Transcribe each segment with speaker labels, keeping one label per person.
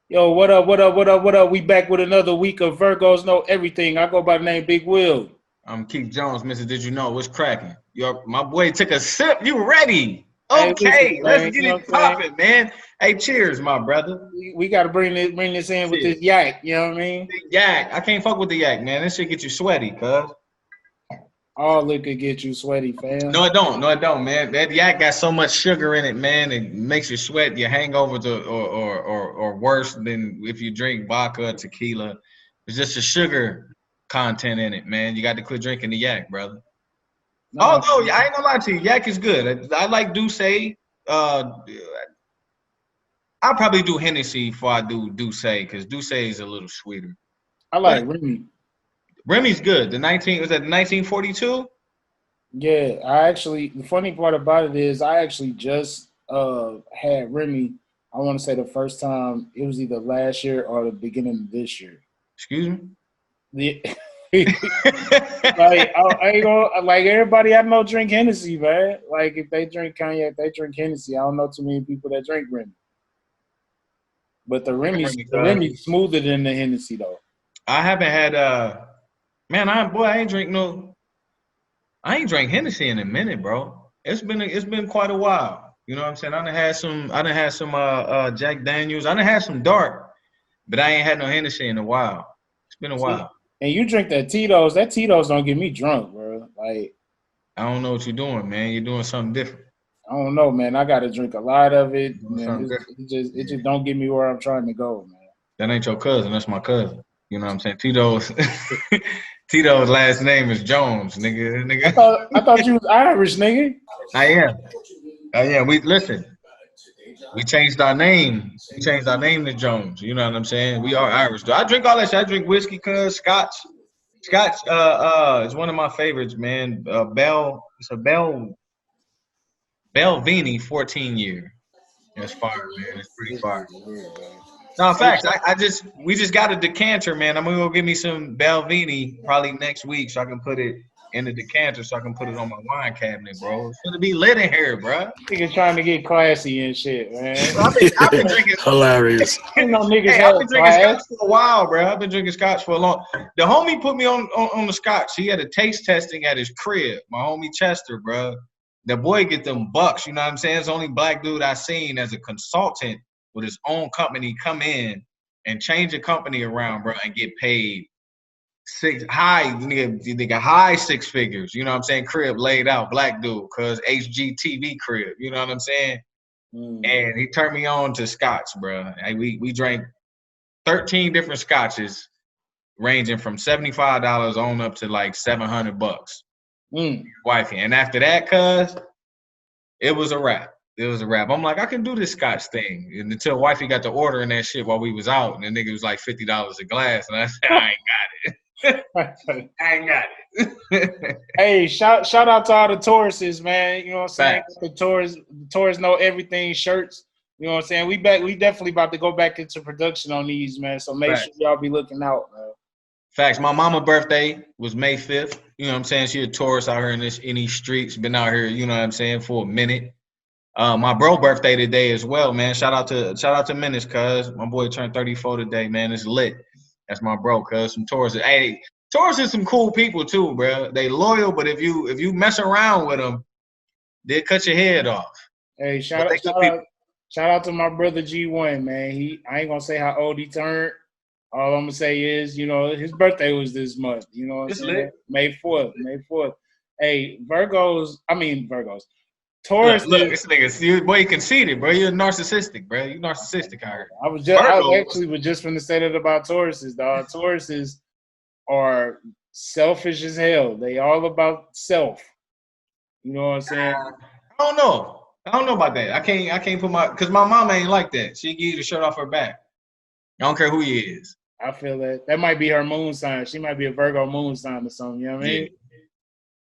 Speaker 1: Yo, what up, what up, what up, what up? We back with another week of Virgos Know Everything. I go by the name Big Will.
Speaker 2: I'm Keith Jones, Mr. Did you know what's cracking? Yo, my boy took a sip. You ready?
Speaker 1: Hey, listen,
Speaker 2: Okay, let's
Speaker 1: man, you
Speaker 2: get
Speaker 1: know
Speaker 2: it
Speaker 1: what I'm saying?
Speaker 2: popping, man. Hey, cheers, my brother.
Speaker 1: We got to bring this in with
Speaker 2: Cheers.
Speaker 1: this yak, you know what I mean?
Speaker 2: The yak. I can't fuck with the yak, man. This shit get you sweaty, cuz.
Speaker 1: All liquor get you sweaty, fam.
Speaker 2: No, it don't. No, it don't, man. That yak got so much sugar in it, man. It makes you sweat. Your hangovers or worse than if you drink vodka or tequila. It's just the sugar content in it, man. You got to quit drinking the yak, brother.
Speaker 1: Nah,
Speaker 2: Although I ain't gonna lie to you, yak is good. I like Douce. Uh, I'll probably do Hennessy before I do Douce because Douce is a little sweeter.
Speaker 1: I
Speaker 2: But
Speaker 1: like Remy.
Speaker 2: Remy's good. Was that the 1942?
Speaker 1: Yeah, the funny part about it is I actually just had Remy, I want to say the first time, it was either last year or the beginning of this year.
Speaker 2: Excuse me.
Speaker 1: The, Like I ain't gonna like everybody I know drink Hennessy, man. Like if they drink cognac, they drink Hennessy. I don't know too many people that drink Remy. But
Speaker 2: Remy,
Speaker 1: the Remy's smoother than the Hennessy though.
Speaker 2: I haven't had man, I ain't drink no. I ain't drank Hennessy in a minute, bro. It's been quite a while. You know what I'm saying? I done had some Jack Daniels. I done had some dark, but I ain't had no Hennessy in a while. It's been a
Speaker 1: See,
Speaker 2: while.
Speaker 1: and you drink that Tito's. That Tito's don't get me drunk, bro. Like
Speaker 2: I don't know what you're doing, man. You're doing something different.
Speaker 1: I don't know, man. I got to drink a lot of it,
Speaker 2: You're doing
Speaker 1: and
Speaker 2: something different.
Speaker 1: it just don't get me where I'm trying to go,
Speaker 2: That ain't your cousin. That's my cousin. You know what I'm saying? Tito's Tito's last name is Jones, nigga.
Speaker 1: man.
Speaker 2: Nigga.
Speaker 1: I thought you was Irish, nigga.
Speaker 2: I am. I am. We listen. We changed our name. We changed our name to Jones. You know what I'm saying? We are Irish. Though. I drink all that shit. I drink whiskey, cuz Scotch. Scotch is one of my favorites, man. It's a Belvini 14 year. It's fire, man. It's pretty
Speaker 1: This
Speaker 2: fire.
Speaker 1: nigga weird, man.
Speaker 2: No,
Speaker 1: Hey,
Speaker 2: facts. We just got a decanter, man. I'm gonna go get me some Belvini probably next week so I can put it in the decanter so I can put it on my wine cabinet, bro. It's gonna be lit in here, bro.
Speaker 1: nigga trying to get classy and shit, man.
Speaker 2: I've been drinking.
Speaker 3: Hilarious.
Speaker 1: Ain't no niggas
Speaker 2: Hey, I've
Speaker 1: have
Speaker 2: been drinking scotch
Speaker 1: class.
Speaker 2: for a while, bro. I've been drinking scotch for a long. The homie put me on the scotch. He had a taste testing at his crib. My homie Chester, bro. The boy get them bucks. You know what I'm saying? It's the only black dude I seen as a consultant with his own company come in and change the company around, bro, and get paid nigga high six figures. You know what I'm saying? Crib laid out, black dude, cause HGTV crib. You know what I'm saying?
Speaker 1: Mm.
Speaker 2: And he turned me on to scotch, bro. And we drank 13 different scotches, ranging from $75 on up to like $700.
Speaker 1: Mm.
Speaker 2: Wifey, and after that, cuz it was a wrap. It was a wrap. I'm like, I can do this scotch thing. And until wifey got to ordering that shit while we was out, and the nigga was like $50 a glass, and I said, I ain't got it. I ain't got it.
Speaker 1: Hey, shout out to all the Tauruses, man. You know what I'm saying?
Speaker 2: Facts.
Speaker 1: The Taurus know everything shirts. You know what I'm saying? We definitely about to go back into production on these, man. So make sure
Speaker 2: Facts.
Speaker 1: y'all be looking out, man.
Speaker 2: Facts. My mama birthday was May 5th. You know what I'm saying? She a tourist out here in these streets. Been out here, you know what I'm saying, for a minute. My bro birthday today as well, man. Shout out to Menace, cuz my boy turned 34 today, man. It's lit. That's my bro, cuz some Taurus. Hey, Taurus is some cool people too, bro. They loyal, but if you mess around with them, they'll cut your head off.
Speaker 1: Hey,
Speaker 2: But they good people.
Speaker 1: shout out to my brother G1, man. I ain't gonna say how old he turned. All I'm gonna say is, you know, his birthday was this month. You know what I'm
Speaker 2: It's
Speaker 1: saying?
Speaker 2: lit.
Speaker 1: May 4th. May 4th. Hey, Virgos.
Speaker 2: Look,
Speaker 1: Taurus
Speaker 2: look,
Speaker 1: is
Speaker 2: this nigga, boy, you conceited, bro. You're narcissistic, bro. You narcissistic out here.
Speaker 1: I was
Speaker 2: Virgos,
Speaker 1: actually was just gonna say that about Tauruses, dog. Tauruses are selfish as hell. They all about self. You know what I'm saying?
Speaker 2: I don't know. I don't know about that. I can't put cause my mama ain't like that. She give you the shirt off her back. I don't care who he is.
Speaker 1: I feel that might be her moon sign. She might be a Virgo moon sign or something. You know what I
Speaker 2: Yeah.
Speaker 1: mean?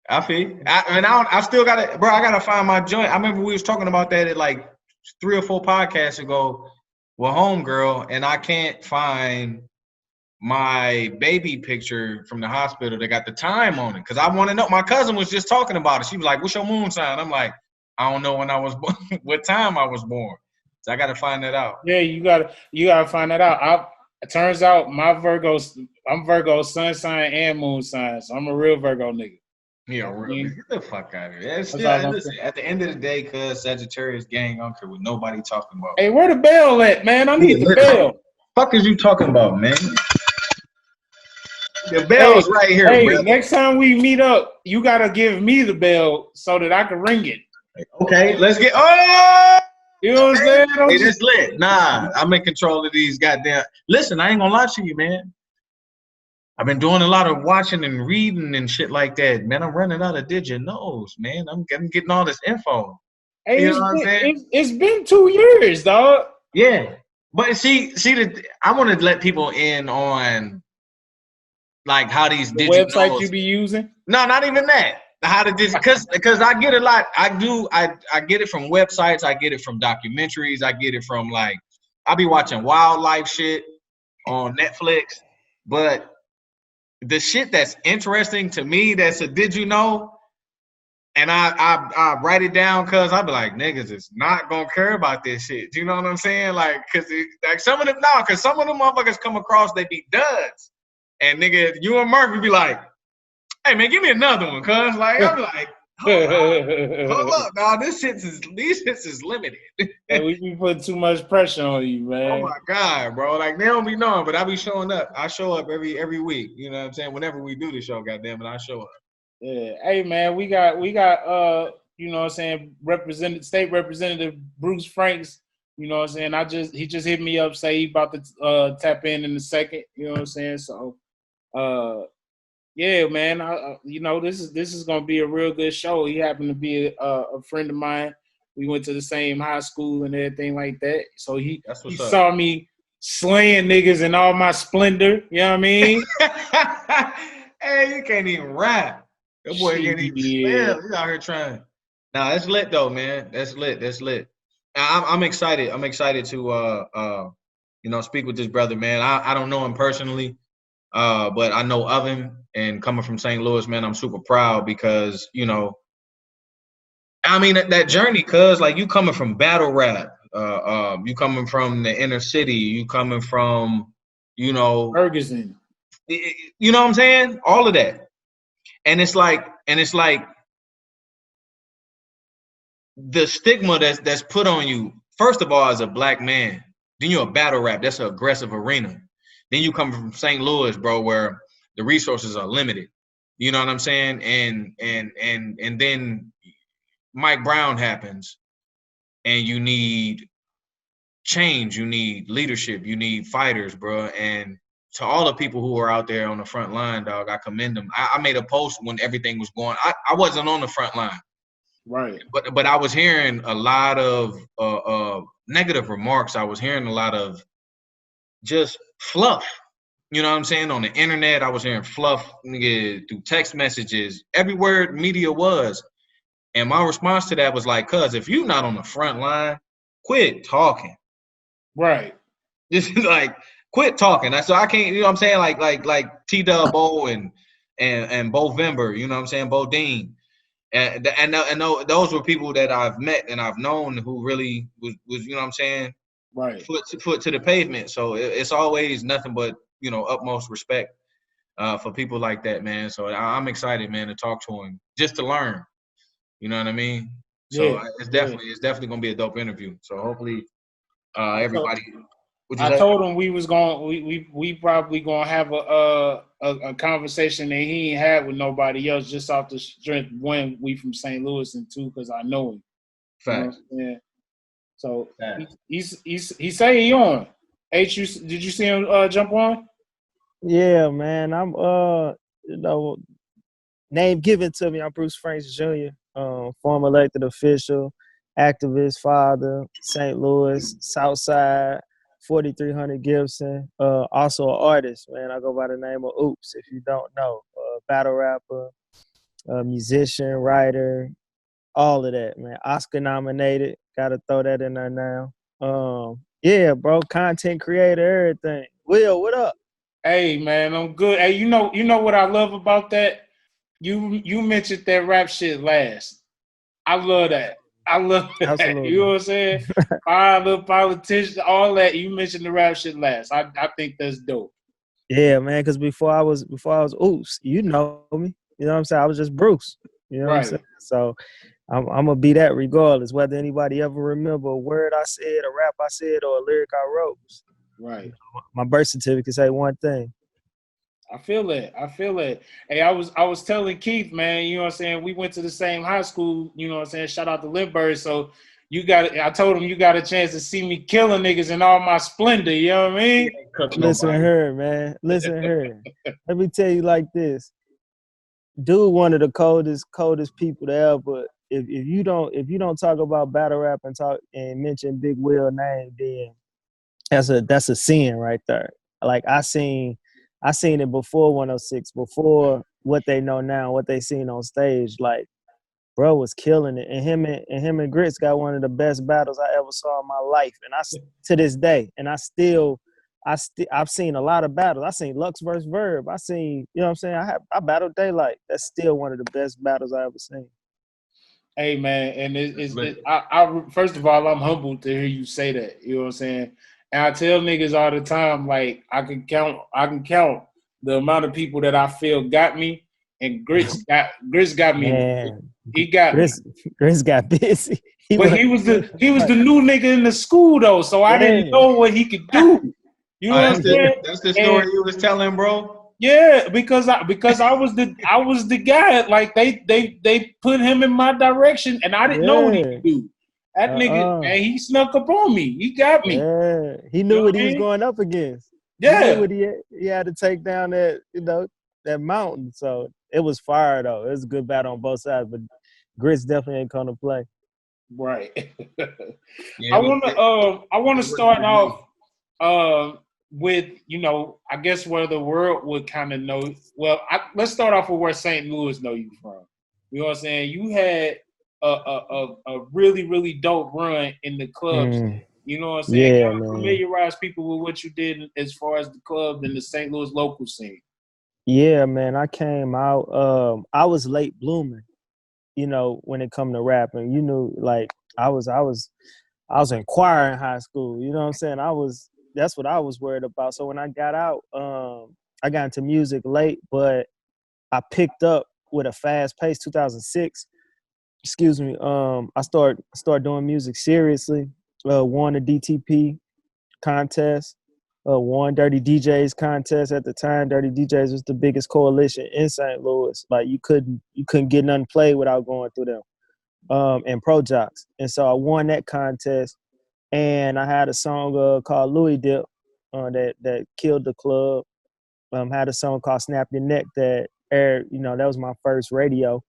Speaker 2: I feel. I still got to, bro. I gotta find my joint. I remember we was talking about that at like 3 or 4 podcasts ago with homegirl, and I can't find my baby picture from the hospital that got the time on it because I want to know. My cousin was just talking about it. She was like, "What's your moon sign?" I'm like, "I don't know when I was born, what time I was born." So I gotta find that out.
Speaker 1: Yeah, you gotta find that out. It turns out I'm Virgo sun sign and moon sign, so I'm a real Virgo nigga.
Speaker 2: Yeah,
Speaker 1: You know what I
Speaker 2: real
Speaker 1: mean?
Speaker 2: nigga. Get the fuck out of here. It's
Speaker 1: That's
Speaker 2: still,
Speaker 1: all I'm
Speaker 2: listen,
Speaker 1: saying.
Speaker 2: at the end of the day, cuz Sagittarius gang, I don't care what nobody talking about.
Speaker 1: Hey, where the bell at, man? I
Speaker 2: Yeah,
Speaker 1: need the bell.
Speaker 2: fuck is you talking about, man? The
Speaker 1: Hey,
Speaker 2: bell's right here,
Speaker 1: hey,
Speaker 2: brother.
Speaker 1: next time we meet up, you gotta give me the bell so that I can ring it.
Speaker 2: Okay, let's get. Oh,
Speaker 1: You know what I'm saying?
Speaker 2: hey,
Speaker 1: Don't just
Speaker 2: that's lit. Nah, I'm in control of these goddamn. Listen, I ain't gonna lie to you, man. I've been doing a lot of watching and reading and shit like that, man. I'm running out of digit nose, man. I'm getting all this info.
Speaker 1: hey,
Speaker 2: You know what I'm saying?
Speaker 1: it's been 2 years, dog.
Speaker 2: Yeah, but I want to let people in on like how these
Speaker 1: The
Speaker 2: digit
Speaker 1: website you
Speaker 2: nodes.
Speaker 1: be using.
Speaker 2: No, not even that. How to digit because I get a lot. I get it from websites. I get it from documentaries. I get it from like I be watching wildlife shit on Netflix. But the shit that's interesting to me, that's a did you know? And I write it down because I be like, niggas is not gonna care about this shit. Do you know what I'm saying? Like, like some of them, no, because some of them motherfuckers come across, they be duds. And nigga, you and Murphy be like, hey man, give me another one, cuz. Like, I be like, hold up, dog. These shits is limited.
Speaker 1: Hey, we be putting too much pressure on you,
Speaker 2: Oh
Speaker 1: man.
Speaker 2: my God, bro. Like they don't be knowing, but I be showing up. I show up every week. You know what I'm saying? Whenever we do the show, goddamn it, I show up.
Speaker 1: Yeah. Hey, man, we got you know what I'm saying, state representative Bruce Franks. You know what I'm saying? He just hit me up, say he about to tap in a second. You know what I'm saying? So uh yeah, man. You know, this is gonna be a real good show. He happened to be a friend of mine. We went to the same high school and everything like that. So
Speaker 2: That's
Speaker 1: he
Speaker 2: what's up.
Speaker 1: saw me slaying niggas in all my splendor. You know what I mean?
Speaker 2: Hey, you can't even rap. That boy can't even
Speaker 1: Shit.
Speaker 2: spell. He's out here trying. Nah, that's lit though, man. That's lit. That's lit. I'm excited. I'm excited to speak with this brother, man. I don't know him personally, but I know of him. And coming from St. Louis, man, I'm super proud because I mean that journey, cuz like you coming from battle rap, you coming from the inner city, you coming from, you know,
Speaker 1: Ferguson.
Speaker 2: you know what I'm saying? All of that. And it's like the stigma that's put on you, first of all, as a black man, then you're a battle rap. That's an aggressive arena. Then you come from St. Louis, bro, where the resources are limited. You know what I'm saying? And then Mike Brown happens, and you need change, you need leadership, you need fighters, bro. And to all the people who are out there on the front line, dog, I commend them. I made a post when everything was going. I wasn't on the front line,
Speaker 1: Right.
Speaker 2: but I was hearing a lot of negative remarks. I was hearing a lot of just fluff. You know what I'm saying? On the internet, I was hearing fluff, nigga, through text messages, everywhere media was. And my response to that was like, cuz if you're not on the front line, quit talking.
Speaker 1: Right.
Speaker 2: Just like quit talking. So I can't, you know what I'm saying? Like T Dub and Bo Vember, you know what I'm saying? Bo Dean. And those were people that I've met and I've known who really was you know what I'm saying,
Speaker 1: Right.
Speaker 2: foot to the pavement. So it's always nothing but utmost respect for people like that, man. So I'm excited, man, to talk to him just to learn. You know what I mean? So
Speaker 1: Yeah.
Speaker 2: it's
Speaker 1: Yeah.
Speaker 2: definitely gonna be a dope interview. So hopefully
Speaker 1: I told,
Speaker 2: everybody. Would you
Speaker 1: I
Speaker 2: say?
Speaker 1: told him we was going we probably gonna have a conversation that he ain't had with nobody else, just off the strength, one, we from St. Louis, and two, because I know him. You know what
Speaker 2: Facts.
Speaker 1: I'm saying? So
Speaker 2: Facts.
Speaker 1: he's saying he on. Did you see him jump on?
Speaker 3: Yeah, man. I'm you know, name given to me. I'm Bruce Franks Jr., former elected official, activist, father, St. Louis, Southside, 4300 Gibson. Also an artist, man. I go by the name of Oops, if you don't know. Battle rapper, musician, writer, all of that, man. Oscar nominated. Gotta throw that in there now. Yeah, bro. Content creator, everything. Will, what up?
Speaker 1: Hey man, I'm good. Hey, you know what I love about that? You mentioned that rap shit last. I love that. I love that.
Speaker 3: Absolutely.
Speaker 1: You know what I'm saying? Father, politician, all that. You mentioned the rap shit last. I think that's dope.
Speaker 3: Yeah, man. Because before I was oops, you know me. You know what I'm saying? I was just Bruce. You know what I'm
Speaker 1: Right.
Speaker 3: saying? So I'm gonna be that regardless, whether anybody ever remember a word I said, a rap I said, or a lyric I wrote.
Speaker 1: Right.
Speaker 3: My birth certificate say one thing.
Speaker 1: I feel it. Hey, I was telling Keith, man, you know what I'm saying? We went to the same high school, you know what I'm saying? Shout out to Lindbergh. So I told him you got a chance to see me killing niggas in all my splendor, you know what I mean?
Speaker 3: Listen to her, man. Listen to her. Let me tell you like this. Dude, one of the coldest people to ever. If you don't talk about battle rap and talk and mention Big Will name, then that's a sin right there. Like I seen it before 106, before what they know now, what they seen on stage. Like, bro was killing it, and him and Grits got one of the best battles I ever saw in my life. And to this day, and I've seen a lot of battles. I seen Lux versus Verb. I seen, you know what I'm saying? I battled Daylight. That's still one of the best battles I ever seen.
Speaker 1: Hey man, and I first of all, I'm humbled to hear you say that. You know what I'm saying? And I tell niggas all the time, like I can count the amount of people that I feel got me, and Grits got me.
Speaker 3: Man,
Speaker 1: He got me.
Speaker 3: Chris got busy.
Speaker 1: But he was the new nigga in the school though, so I didn't know what he could do. You know what I'm saying?
Speaker 2: That's the story you was telling, bro.
Speaker 1: Yeah, because I was the guy. Like they put him in my direction, and I didn't know what he could do. That nigga, man, he snuck up on me. He got me.
Speaker 3: Yeah, he knew what he was going up against.
Speaker 1: Yeah,
Speaker 3: he knew what he had to take down that mountain. So it was fire though. It was a good battle on both sides, but Grits definitely ain't come to play.
Speaker 1: Right.
Speaker 2: Yeah,
Speaker 1: I wanna start off with, you know, I guess where the world would kind of know. Well, let's start off with where St. Louis know you from. You know what I'm saying? You had a really, really dope run in the clubs. You know what I'm saying?
Speaker 3: Yeah,
Speaker 1: kind of
Speaker 3: man.
Speaker 1: familiarize people with what you did as far as the club and the St. Louis local scene.
Speaker 3: Yeah, man. I came out. I was late blooming, you know, when it come to rapping. You knew, like I was in choir in high school. You know what I'm saying? That's what I was worried about. So when I got out, I got into music late, but I picked up with a fast pace. 2006. Excuse me. I start doing music seriously. Won a DTP contest. Won Dirty DJs contest at the time. Dirty DJs was the biggest coalition in St. Louis. Like you couldn't get nothing played without going through them. And Pro Jocks. And so I won that contest. And I had a song called Louis Dip that killed the club. Had a song called Snap Your Neck that aired, you know, that was my first radio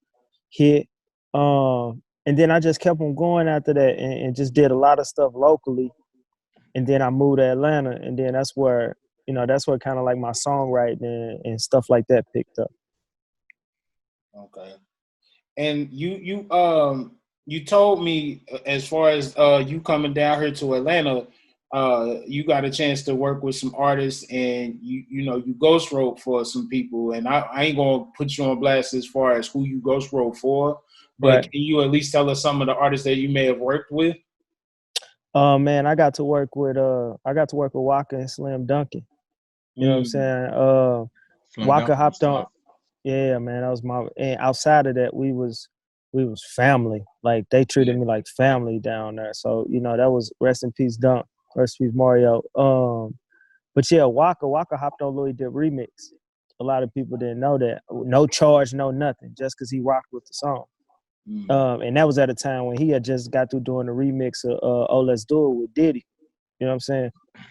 Speaker 3: hit. And then I just kept on going after that and just did a lot of stuff locally. And then I moved to Atlanta, and then that's where kind of like my songwriting and stuff like that picked up.
Speaker 1: Okay. And you told me as far as you coming down here to Atlanta, you got a chance to work with some artists, and you ghost wrote for some people. And I ain't gonna put you on blast as far as who you ghost wrote for, but
Speaker 3: Right.
Speaker 1: Can you at least tell us some of the artists that you may have worked with?
Speaker 3: Man, I got to work with Waka and Slim Duncan. You know what I'm saying? Waka hopped on. Yeah, man, that was and outside of that, we was family. Like they treated me like family down there. So, you know, that was rest in peace Dunk, rest in peace Mario. But yeah, Waka hopped on Louis Dip remix. A lot of people didn't know that. No charge, no nothing, just because he rocked with the song. And that was at a time when he had just got through doing the remix of Oh Let's Do It with Diddy. You know what I'm saying?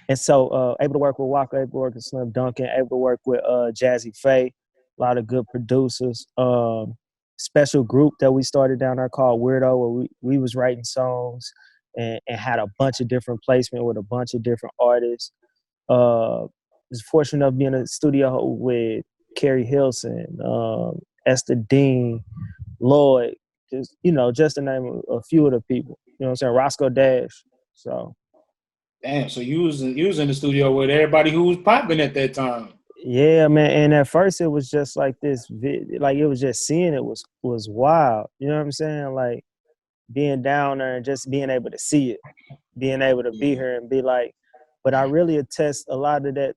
Speaker 3: And so able to work with Waka, able to work with Slim Duncan, able to work with Jazzy Faye, a lot of good producers. Special group that we started down there called Weirdo, where we was writing songs and had a bunch of different placement with a bunch of different artists. Was fortunate enough to be in a studio with Carrie Hilson, Esther Dean, Lloyd, just to name a few of the people. You know what I'm saying? Roscoe Dash. So.
Speaker 1: Damn, so you was in the studio with everybody who was popping at that time.
Speaker 3: Yeah, man. And at first it was just like this, like it was just seeing it was wild. You know what I'm saying? Like being down there and just being able to see it, being able to be here and be like, but I really attest a lot of that,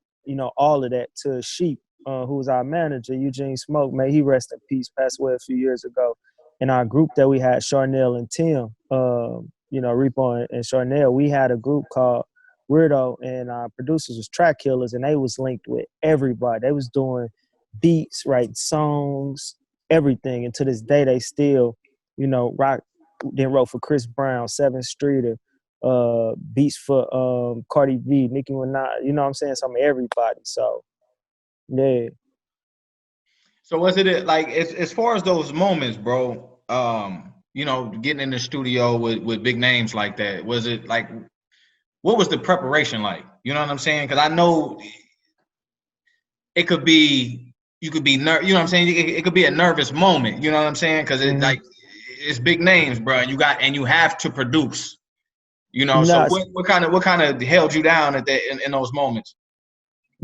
Speaker 3: all of that to Sheep, who was our manager, Eugene Smoke. May he rest in peace, passed away a few years ago. In our group that we had, Charnel and Tim, Repo and Charnel, we had a group called Weirdo, and our producers was Track Killers, and they was linked with everybody. They was doing beats, writing songs, everything. And to this day, they still, rock. Then wrote for Chris Brown, 7th Streeter, beats for Cardi B, Nicki Minaj. You know what I'm saying? Some of everybody. So, yeah.
Speaker 2: So was it like as far as those moments, bro? Getting in the studio with big names like that. Was it like, what was the preparation like? You know what I'm saying? Because I know it could be, you could be you know what I'm saying? It could be a nervous moment. You know what I'm saying? Because it's big names, bro. And you have to produce. So what kind of held you down in those moments?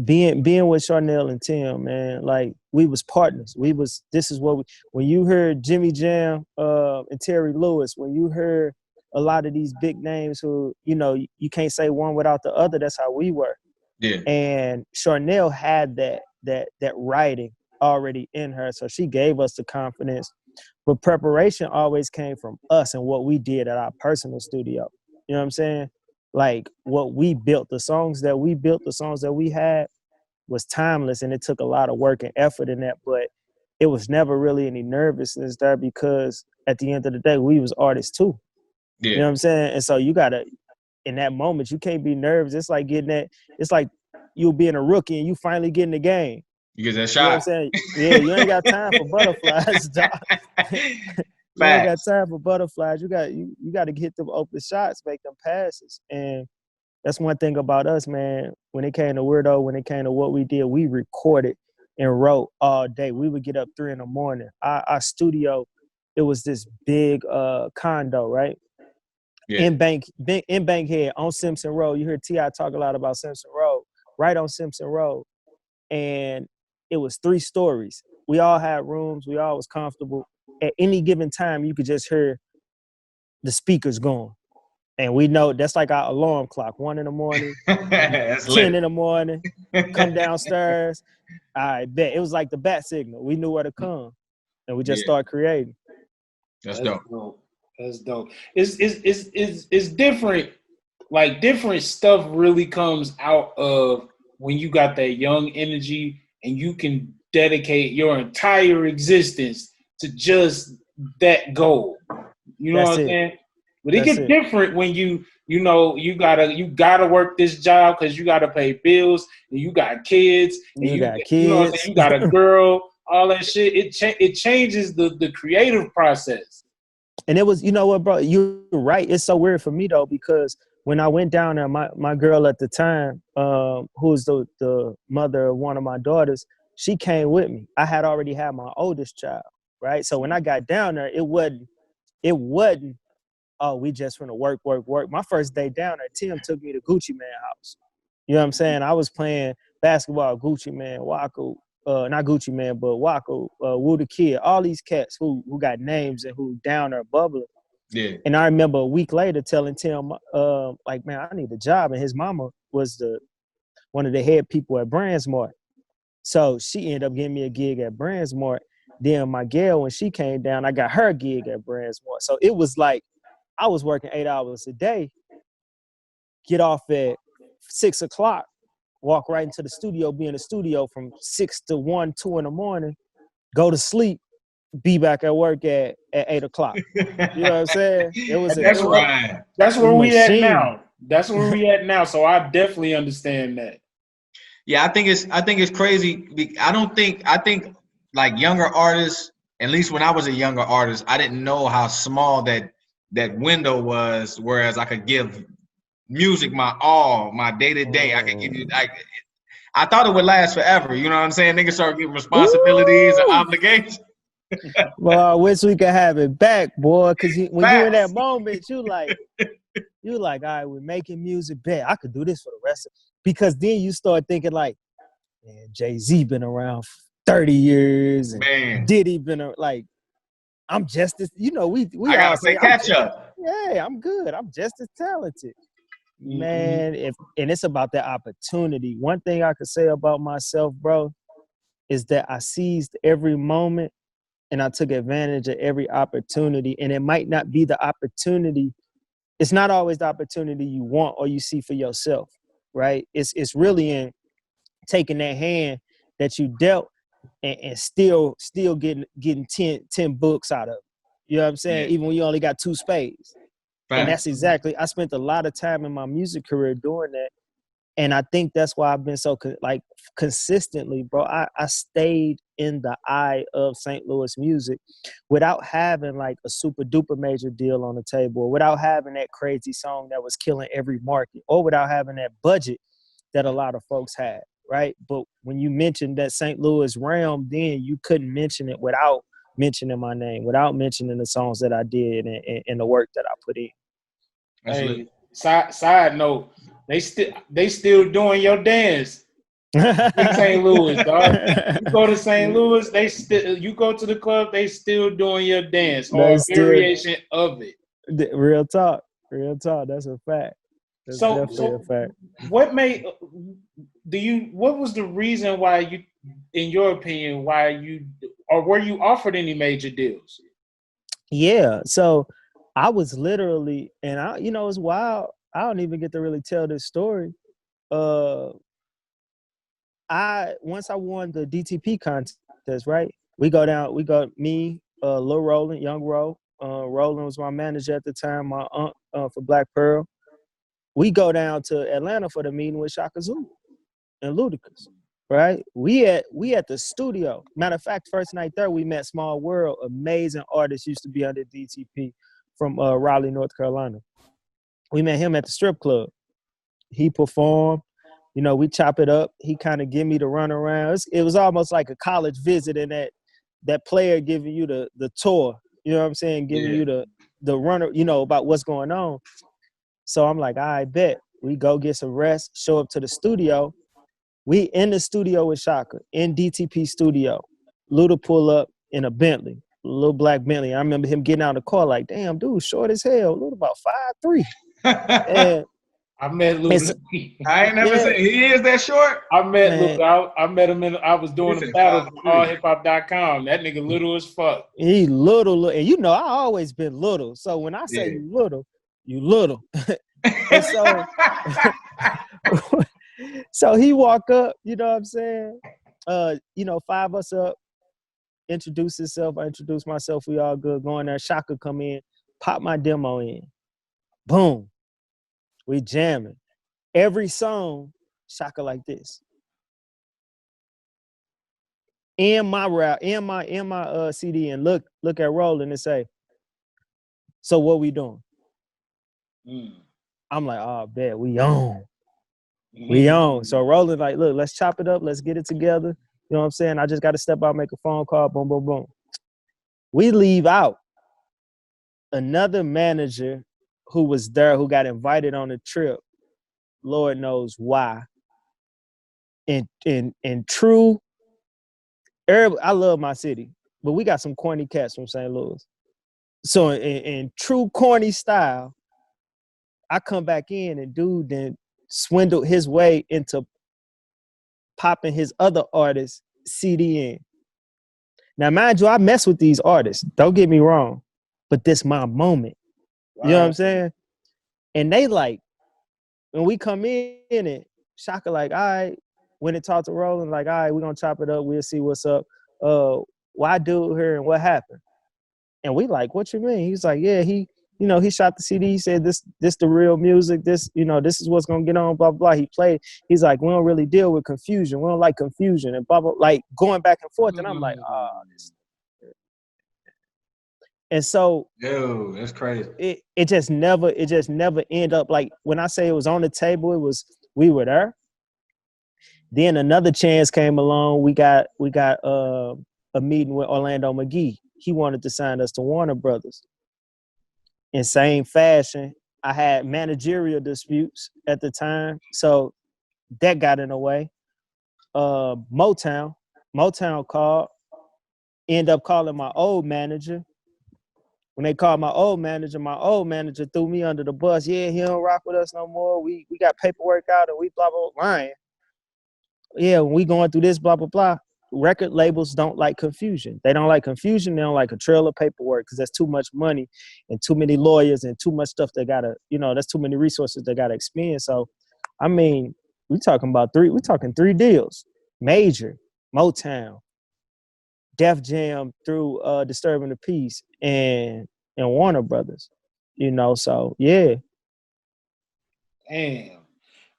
Speaker 3: Being with Charnel and Tim, man, like we was partners. This is what when you heard Jimmy Jam and Terry Lewis, when you heard a lot of these big names who, you can't say one without the other. That's how we were.
Speaker 2: Yeah.
Speaker 3: And Charnel had that writing already in her. So she gave us the confidence. But preparation always came from us and what we did at our personal studio. You know what I'm saying? Like what we built, the songs that we had was timeless, and it took a lot of work and effort in that, but it was never really any nervousness there because at the end of the day, we was artists too.
Speaker 2: Yeah.
Speaker 3: You know what I'm saying? And so you gotta, in that moment, you can't be nervous. It's like you being a rookie and you finally getting the game.
Speaker 2: You get that shot.
Speaker 3: You know what I'm saying? Yeah, you ain't got time for butterflies, dog. You ain't got time for butterflies. You got to get them open shots, make them passes. And that's one thing about us, man. When it came to Weirdo, when it came to what we did, we recorded and wrote all day. We would get up 3 a.m. Our studio, it was this big condo, right?
Speaker 2: Yeah.
Speaker 3: In Bankhead on Simpson Road. You hear T.I. talk a lot about Simpson Road, right on Simpson Road. And it was 3 stories. We all had rooms. We all was comfortable. At any given time, you could just hear the speakers going. And we know that's like our alarm clock, 1 a.m, 10 a.m, come downstairs. I bet. It was like the bat signal. We knew where to come. And we just start creating.
Speaker 2: That's dope.
Speaker 1: That's dope. It's different. Like different stuff really comes out of when you got that young energy and you can dedicate your entire existence to just that goal. You know what I'm saying? But it gets different when you gotta work this job because you gotta pay bills and you got kids and you got kids. You know what I'm saying? You got a girl, all that shit. It changes the creative process.
Speaker 3: And it was, you know what, bro? You're right. It's so weird for me though because when I went down there, my girl at the time, who's the mother of one of my daughters, she came with me. I had already had my oldest child, right? So when I got down there, it wasn't, oh, we just finna work. My first day down there, Tim took me to Gucci Mane house. You know what I'm saying? I was playing basketball, Gucci Mane, Wacko, not Gucci Mane, but Wacko, Woo the Kid, all these cats who got names and who down there bubbling.
Speaker 2: Yeah.
Speaker 3: And I remember a week later telling Tim, like, man, I need a job. And his mama was one of the head people at Brandsmart. So she ended up giving me a gig at Brandsmart. Then my girl, when she came down, I got her gig at Brandsmart. So it was like I was working 8 hours a day, get off at 6 o'clock, walk right into the studio, be in the studio from 6 to 1, 2 in the morning, go to be back at work at 8 o'clock. You know what I'm saying?
Speaker 1: That's where we at now. That's where we at now. So I definitely understand that.
Speaker 2: Yeah, I think it's crazy. I think like younger artists, at least when I was a younger artist, I didn't know how small that window was. Whereas I could give music my all, my day to day. I could give you. I thought it would last forever. You know what I'm saying? Niggas start getting responsibilities and obligations.
Speaker 3: Well, I wish we could have it back, boy. Because when you're in that moment, you like, all right, we're making music. Bet I could do this for the rest of. Because then you start thinking like, man, Jay-Z been around for 30 years, and
Speaker 2: man,
Speaker 3: Diddy been like, I'm just as, we
Speaker 2: I
Speaker 3: all
Speaker 2: gotta play
Speaker 3: say,
Speaker 2: catch up.
Speaker 3: yeah, I'm good. I'm just as talented.
Speaker 1: Mhm.
Speaker 3: Man, and it's about that opportunity. One thing I could say about myself, bro, is that I seized every moment and I took advantage of every opportunity. And it might not be the opportunity. It's not always the opportunity you want or you see for yourself, right? It's really in taking that hand that you dealt and still getting 10 books out of it. You know what I'm saying?
Speaker 2: Yeah.
Speaker 3: Even when you only got 2 spades. And that's
Speaker 2: Facts.
Speaker 3: exactly, I spent a lot of time in my music career doing that. And I think that's why I've been so consistently, bro. I stayed in the eye of St. Louis music without having like a super duper major deal on the table, or without having that crazy song that was killing every market, or without having that budget that a lot of folks had, right? But when you mentioned that St. Louis realm, then you couldn't mention it without mentioning my name, without mentioning the songs that I did and the work that I put in.
Speaker 1: Hey, side note, they still doing your dance in St. Louis, dog. You go to St. Louis, you go to the club, they still doing your dance or
Speaker 3: They
Speaker 1: a
Speaker 3: still,
Speaker 1: variation of it.
Speaker 3: real talk. That's a fact. That's definitely a
Speaker 1: So
Speaker 3: fact.
Speaker 1: what what was the reason why you, in your opinion, or were you offered any major deals?
Speaker 3: Yeah. So I was literally, and it's wild. I don't even get to really tell this story. Once I won the DTP contest, right? We go me, Lil Roland, Young Ro. Roland was my manager at the time, my aunt for Black Pearl. We go down to Atlanta for the meeting with Shaka Zulu and Ludacris, right? We at the studio. Matter of fact, first night there, we met Small World, amazing artist, used to be under DTP from Raleigh, North Carolina. We met him at the strip club. He performed. We chop it up. He kind of give me the run around. It was almost like a college visit, in that player giving you the tour. You know what I'm saying? Giving you the runner, about what's going on. So I'm like, I bet. We go get some rest, show up to the studio. We in the studio with Shaka, in DTP studio. Luda pull up in a Bentley, a little black Bentley. I remember him getting out of the car like, damn, dude, short as hell. Luda about 5'3". And
Speaker 1: I met Luda.
Speaker 2: I ain't never said he is that short.
Speaker 1: I met
Speaker 3: Man,
Speaker 1: Luda. I met him I was doing a
Speaker 2: said
Speaker 1: battle for
Speaker 2: 5'3".
Speaker 1: LivehiphopDaily. That nigga little as fuck.
Speaker 3: he little, and I always been little. So when I say you little. And so, so he walk up, you know what I'm saying? 5 of us up, introduce himself. I introduce myself. We all good. Going there. Shaka come in, pop my demo in. Boom. We jamming. Every song, Shaka like this. In my rap, in my CD, and look at Roland and say, so what we doing? I'm like, oh, bet we on. We on. So Roland like, look, let's chop it up. Let's get it together. You know what I'm saying? I just got to step out, make a phone call. Boom, boom, boom. We leave out. Another manager who was there, who got invited on the trip, Lord knows why. In true, I love my city, but we got some corny cats from St. Louis. So in true corny style, I come back in and dude then swindled his way into popping his other artist CD in. Now, mind you, I mess with these artists. Don't get me wrong, but this my moment. Wow. You know what I'm saying? And they like, when we come in it, Shaka like, all right, when it talked to Roland, like, all right, we're going to chop it up. We'll see what's up. Why dude here and what happened? And we like, what you mean? He's like, yeah, he shot the CD. He said, this the real music. This is what's going to get on, blah, blah, blah. He played. He's like, we don't really deal with confusion. We don't like confusion and blah, blah, like going back and forth. And I'm like, this. And so,
Speaker 2: yo, that's crazy.
Speaker 3: It just never end up, like when I say it was on the table, we were there. Then another chance came along. We got a meeting with Orlando McGee. He wanted to sign us to Warner Brothers. In same fashion, I had managerial disputes at the time, so that got in the way. Motown called, end up calling my old manager. When they called my old manager threw me under the bus. Yeah, he don't rock with us no more. We got paperwork out and we blah, blah, blah, lying. Yeah, when we going through this, blah, blah, blah. Record labels don't like confusion. They don't like confusion. They don't like a trail of paperwork because that's too much money and too many lawyers and too much stuff they gotta, that's too many resources they gotta expend. So, I mean, we're talking 3 deals. Major, Motown, Def Jam through Disturbing the Peace and Warner Brothers. So yeah.
Speaker 1: Damn.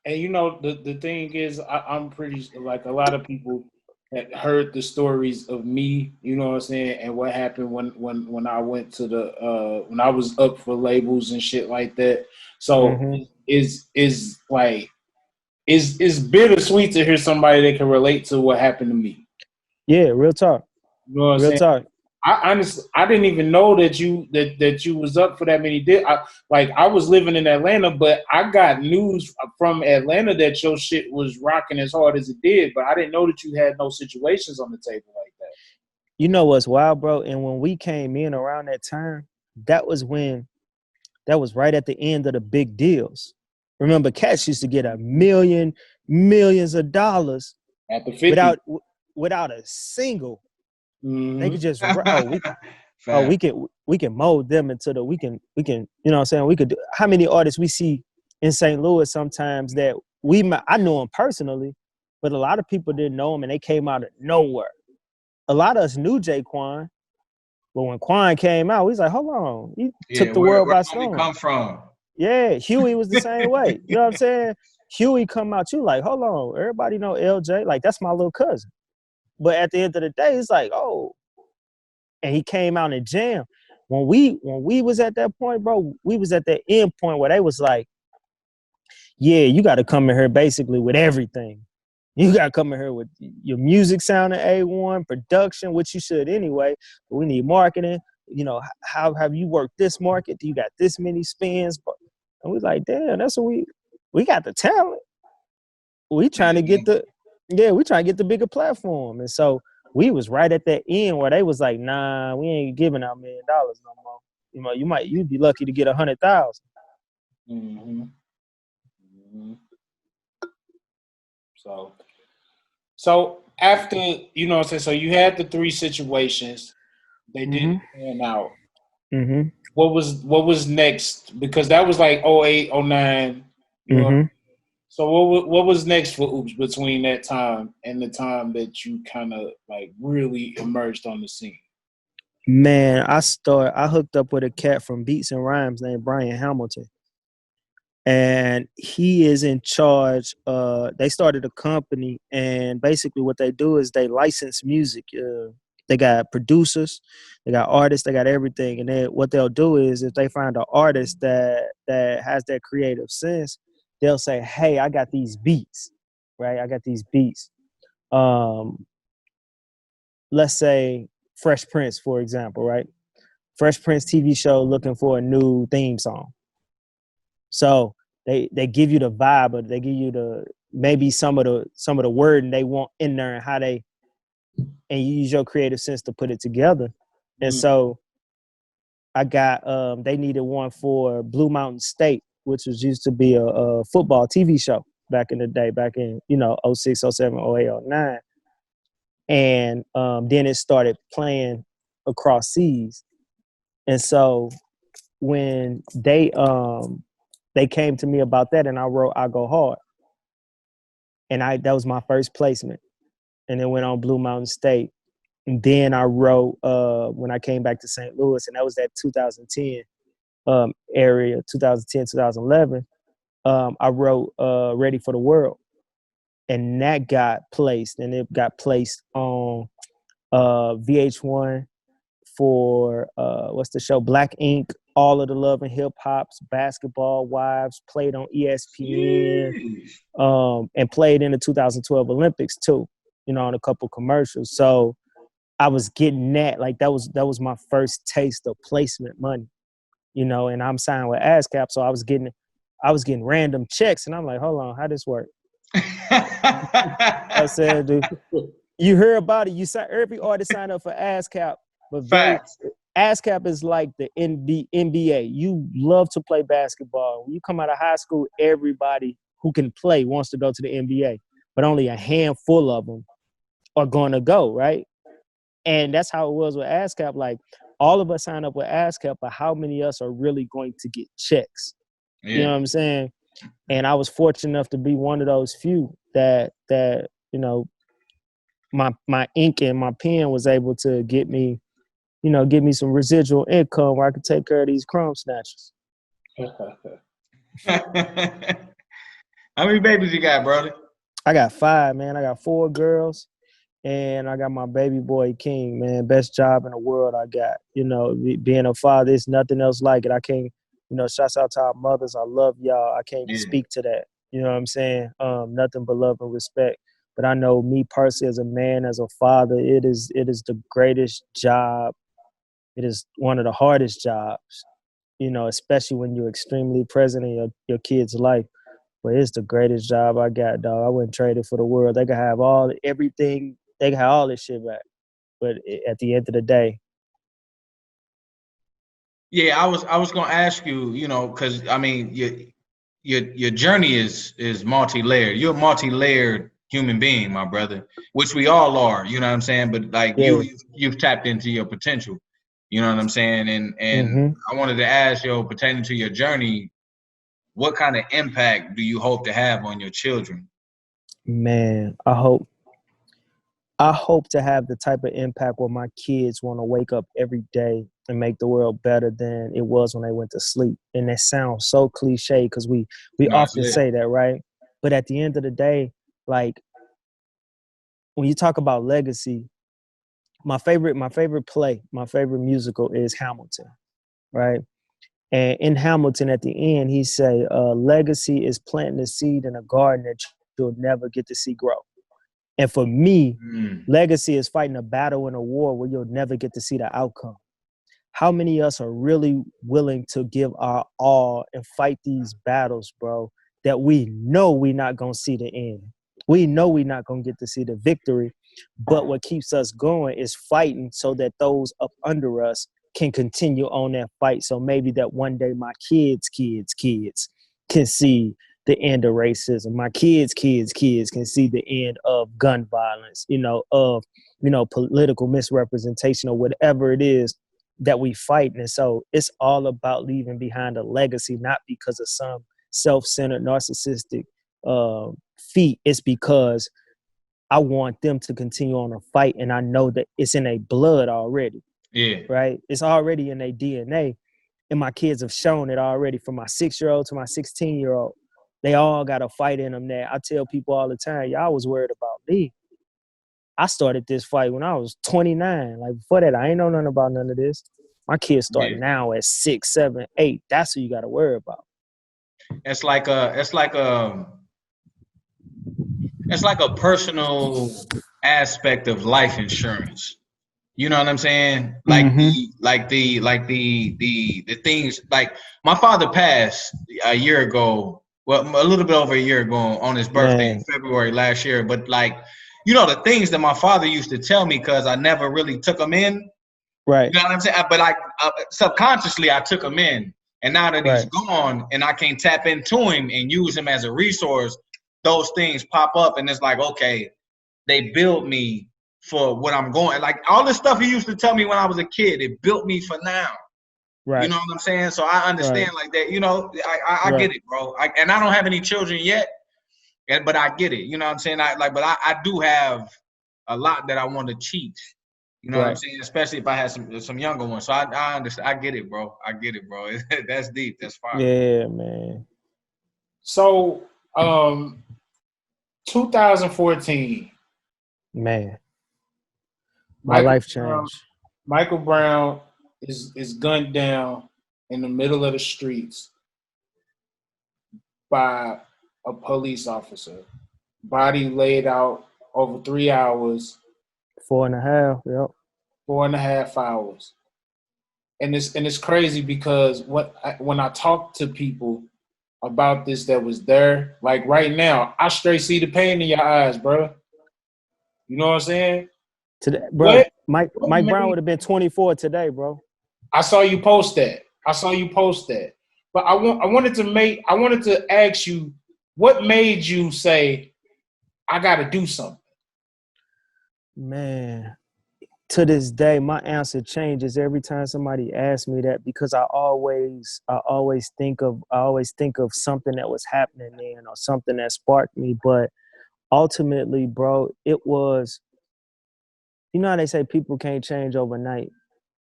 Speaker 1: And the thing is, I'm pretty like a lot of people that heard the stories of me, you know what I'm saying, and what happened when I went to the when I was up for labels and shit like that. So is like is bittersweet to hear somebody that can relate to what happened to me.
Speaker 3: Yeah, real talk.
Speaker 1: You know what I'm
Speaker 3: Real
Speaker 1: saying?
Speaker 3: talk.
Speaker 1: I honestly, I didn't even know that you was up for that many days. I was living in Atlanta, but I got news from Atlanta that your shit was rocking as hard as it did. But I didn't know that you had no situations on the table like that.
Speaker 3: You know what's wild, bro? And when we came in around that time, that was right at the end of the big deals. Remember, cats used to get millions of dollars
Speaker 1: At the 50.
Speaker 3: without a single.
Speaker 1: Mm-hmm.
Speaker 3: They could just we can mold them into we can you know what I'm saying, we could do. How many artists we see in St. Louis sometimes that I knew them personally, but a lot of people didn't know them and they came out of nowhere. A lot of us knew Jaquan, but when Quan came out, we was like, hold on, he took the world by storm.
Speaker 2: Where come from?
Speaker 3: Yeah, Huey was the same way. You know what I'm saying? Huey come out, you like, hold on, everybody know LJ, like that's my little cousin. But at the end of the day, it's like, oh, and he came out and jammed. When we was at that point, bro, we was at that end point where they was like, yeah, you got to come in here basically with everything. You got to come in here with your music sounding A1, production, which you should anyway. But we need marketing. How have you worked this market? You got this many spins. And we was like, damn, that's what we got the talent. We trying to get the bigger platform. And so we was right at that end where they was like, nah, we ain't giving out $1 million no more. You'd be lucky to get 100,000.
Speaker 1: Mm-hmm. Mm-hmm. So after, you know what I'm saying, so you had the 3 situations. They didn't pan out.
Speaker 3: Mm-hmm.
Speaker 1: What was next? Because that was like 08, 09. You know? So what was next for Oops between that time and the time that you kind of like really emerged on the scene?
Speaker 3: Man, I hooked up with a cat from Beats and Rhymes named Brian Hamilton. And he is in charge. They started a company, and basically what they do is they license music. They got producers, they got artists, they got everything. And then what they'll do is if they find an artist that has that creative sense, they'll say, hey, I got these beats, right? I got these beats. Let's say Fresh Prince, for example, right? Fresh Prince TV show looking for a new theme song. So they give you the vibe, but they give you maybe some of the wording they want in there and and you use your creative sense to put it together. And so I got they needed one for Blue Mountain State, which was used to be a football TV show back in the day, back in 06, 07, 08, 09. And then it started playing across seas. And so when they came to me about that, and I wrote I Go Hard. And that was my first placement. And then went on Blue Mountain State. And then I wrote when I came back to St. Louis, and that was that 2010 area, 2010, 2011. I wrote Ready for the World. And that got placed, and it got placed on VH1 for what's the show? Black Ink, All of the Love and Hip Hop's Basketball Wives, played on ESPN, and played in the 2012 Olympics too, on a couple commercials. So I was getting that, like that was my first taste of placement money, and I'm signed with ASCAP, so I was getting random checks, and I'm like, hold on, how this work? I said, dude, you hear about it, every artist signed up for ASCAP, but ASCAP is like the NBA. You love to play basketball. When you come out of high school, everybody who can play wants to go to the NBA, but only a handful of them are going to go, right? And that's how it was with ASCAP. Like, all of us sign up with ASCAP, but how many of us are really going to get checks?
Speaker 2: Yeah.
Speaker 3: You know what I'm saying? And I was fortunate enough to be one of those few that you know, my ink and my pen was able to get me some residual income where I could take care of these crumb snatchers.
Speaker 2: How many babies you got, brother?
Speaker 3: I got 5, man. I got 4 girls, and I got my baby boy King, man. Best job in the world I got. You know, being a father, it's nothing else like it. I can't, shouts out to our mothers. I love y'all. I can't speak to that. You know what I'm saying? Nothing but love and respect. But I know me personally as a man, as a father, it is the greatest job. It is one of the hardest jobs, especially when you're extremely present in your kid's life. But it's the greatest job I got, dog. I wouldn't trade it for the world. They can have everything. They can have all this shit back. But at the end of the day.
Speaker 2: Yeah, I was gonna ask you, because I mean, your journey is multi-layered. You're a multi-layered human being, my brother, which we all are. You know what I'm saying? But like you've tapped into your potential. You know what I'm saying? And I wanted to ask you, pertaining to your journey, what kind of impact do you hope to have on your children?
Speaker 3: Man, I hope to have the type of impact where my kids want to wake up every day and make the world better than it was when they went to sleep. And that sounds so cliche because we often say that, right? But at the end of the day, like, when you talk about legacy, my favorite musical is Hamilton, right? And in Hamilton, at the end, he say, legacy is planting a seed in a garden that you'll never get to see grow. And for me, legacy is fighting a battle in a war where you'll never get to see the outcome. How many of us are really willing to give our all and fight these battles, bro, that we know we're not going to see the end? We know we're not going to get to see the victory, but what keeps us going is fighting so that those up under us can continue on that fight. So maybe that one day my kids can see the end of racism. My kids can see the end of gun violence, of political misrepresentation or whatever it is that we fight. And so it's all about leaving behind a legacy, not because of some self-centered, narcissistic feat. It's because I want them to continue on a fight, and I know that it's in their blood already.
Speaker 2: Yeah.
Speaker 3: Right? It's already in their DNA. And my kids have shown it already, from my 6-year-old to my 16-year-old. They all got a fight in them there. I tell people all the time, y'all was worried about me. I started this fight when I was 29. Like, before that, I ain't know nothing about none of this. My kids start now at 6, 7, 8. That's who you got to worry about.
Speaker 2: It's like a personal aspect of life insurance. You know what I'm saying? Like the things, like my father passed a year ago. Well, a little bit over a year ago on his birthday in February last year. But like, the things that my father used to tell me, because I never really took them in.
Speaker 3: Right.
Speaker 2: You know what I'm saying? But subconsciously, I took them in. And now that he's gone and I can tap into him and use him as a resource, those things pop up. And it's like, okay, they build me for what I'm going. Like, all this stuff he used to tell me when I was a kid, it built me for now. Right. You know what I'm saying? So I understand like that. I get it, bro. And I don't have any children yet, but I get it. You know what I'm saying? But I do have a lot that I want to teach. You know what I'm saying? Especially if I had some younger ones. So I understand. I get it, bro. That's deep. That's fine.
Speaker 3: Yeah, man.
Speaker 1: So, 2014.
Speaker 3: Man. My life changed.
Speaker 1: Michael Brown is gunned down in the middle of the streets by a police officer. Body laid out over 3 hours.
Speaker 3: 4.5, yep.
Speaker 1: 4.5 hours. And it's crazy because when I talk to people about this that was there, like right now, I straight see the pain in your eyes, bro. You know what I'm saying?
Speaker 3: Today, bro, Mike Brown would have been 24 today, bro.
Speaker 1: I saw you post that. But I wanted to ask you, what made you say, I got to do something?
Speaker 3: Man, to this day, my answer changes every time somebody asks me that, because I always think of something that was happening then, or something that sparked me. But ultimately, bro, it was, you know how they say people can't change overnight.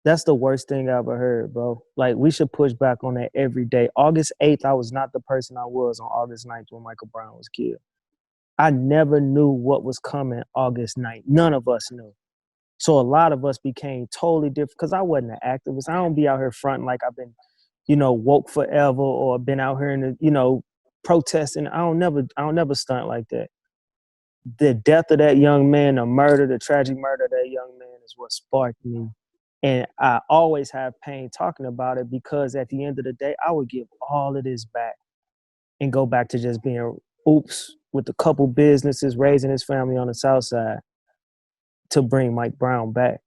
Speaker 3: That's the worst thing I ever heard, bro. Like, we should push back on that every day. August 8th, I was not the person I was on August 9th when Michael Brown was killed. I never knew what was coming August 9th. None of us knew. So a lot of us became totally different, because I wasn't an activist. I don't be out here fronting like I've been, woke forever, or been out here in the, protesting. I don't never stunt like that. The death of that young man, the tragic murder of that young man, is what sparked me. And I always have pain talking about it, because at the end of the day, I would give all of this back and go back to just being oops with a couple businesses, raising his family on the South Side, to bring Mike Brown back.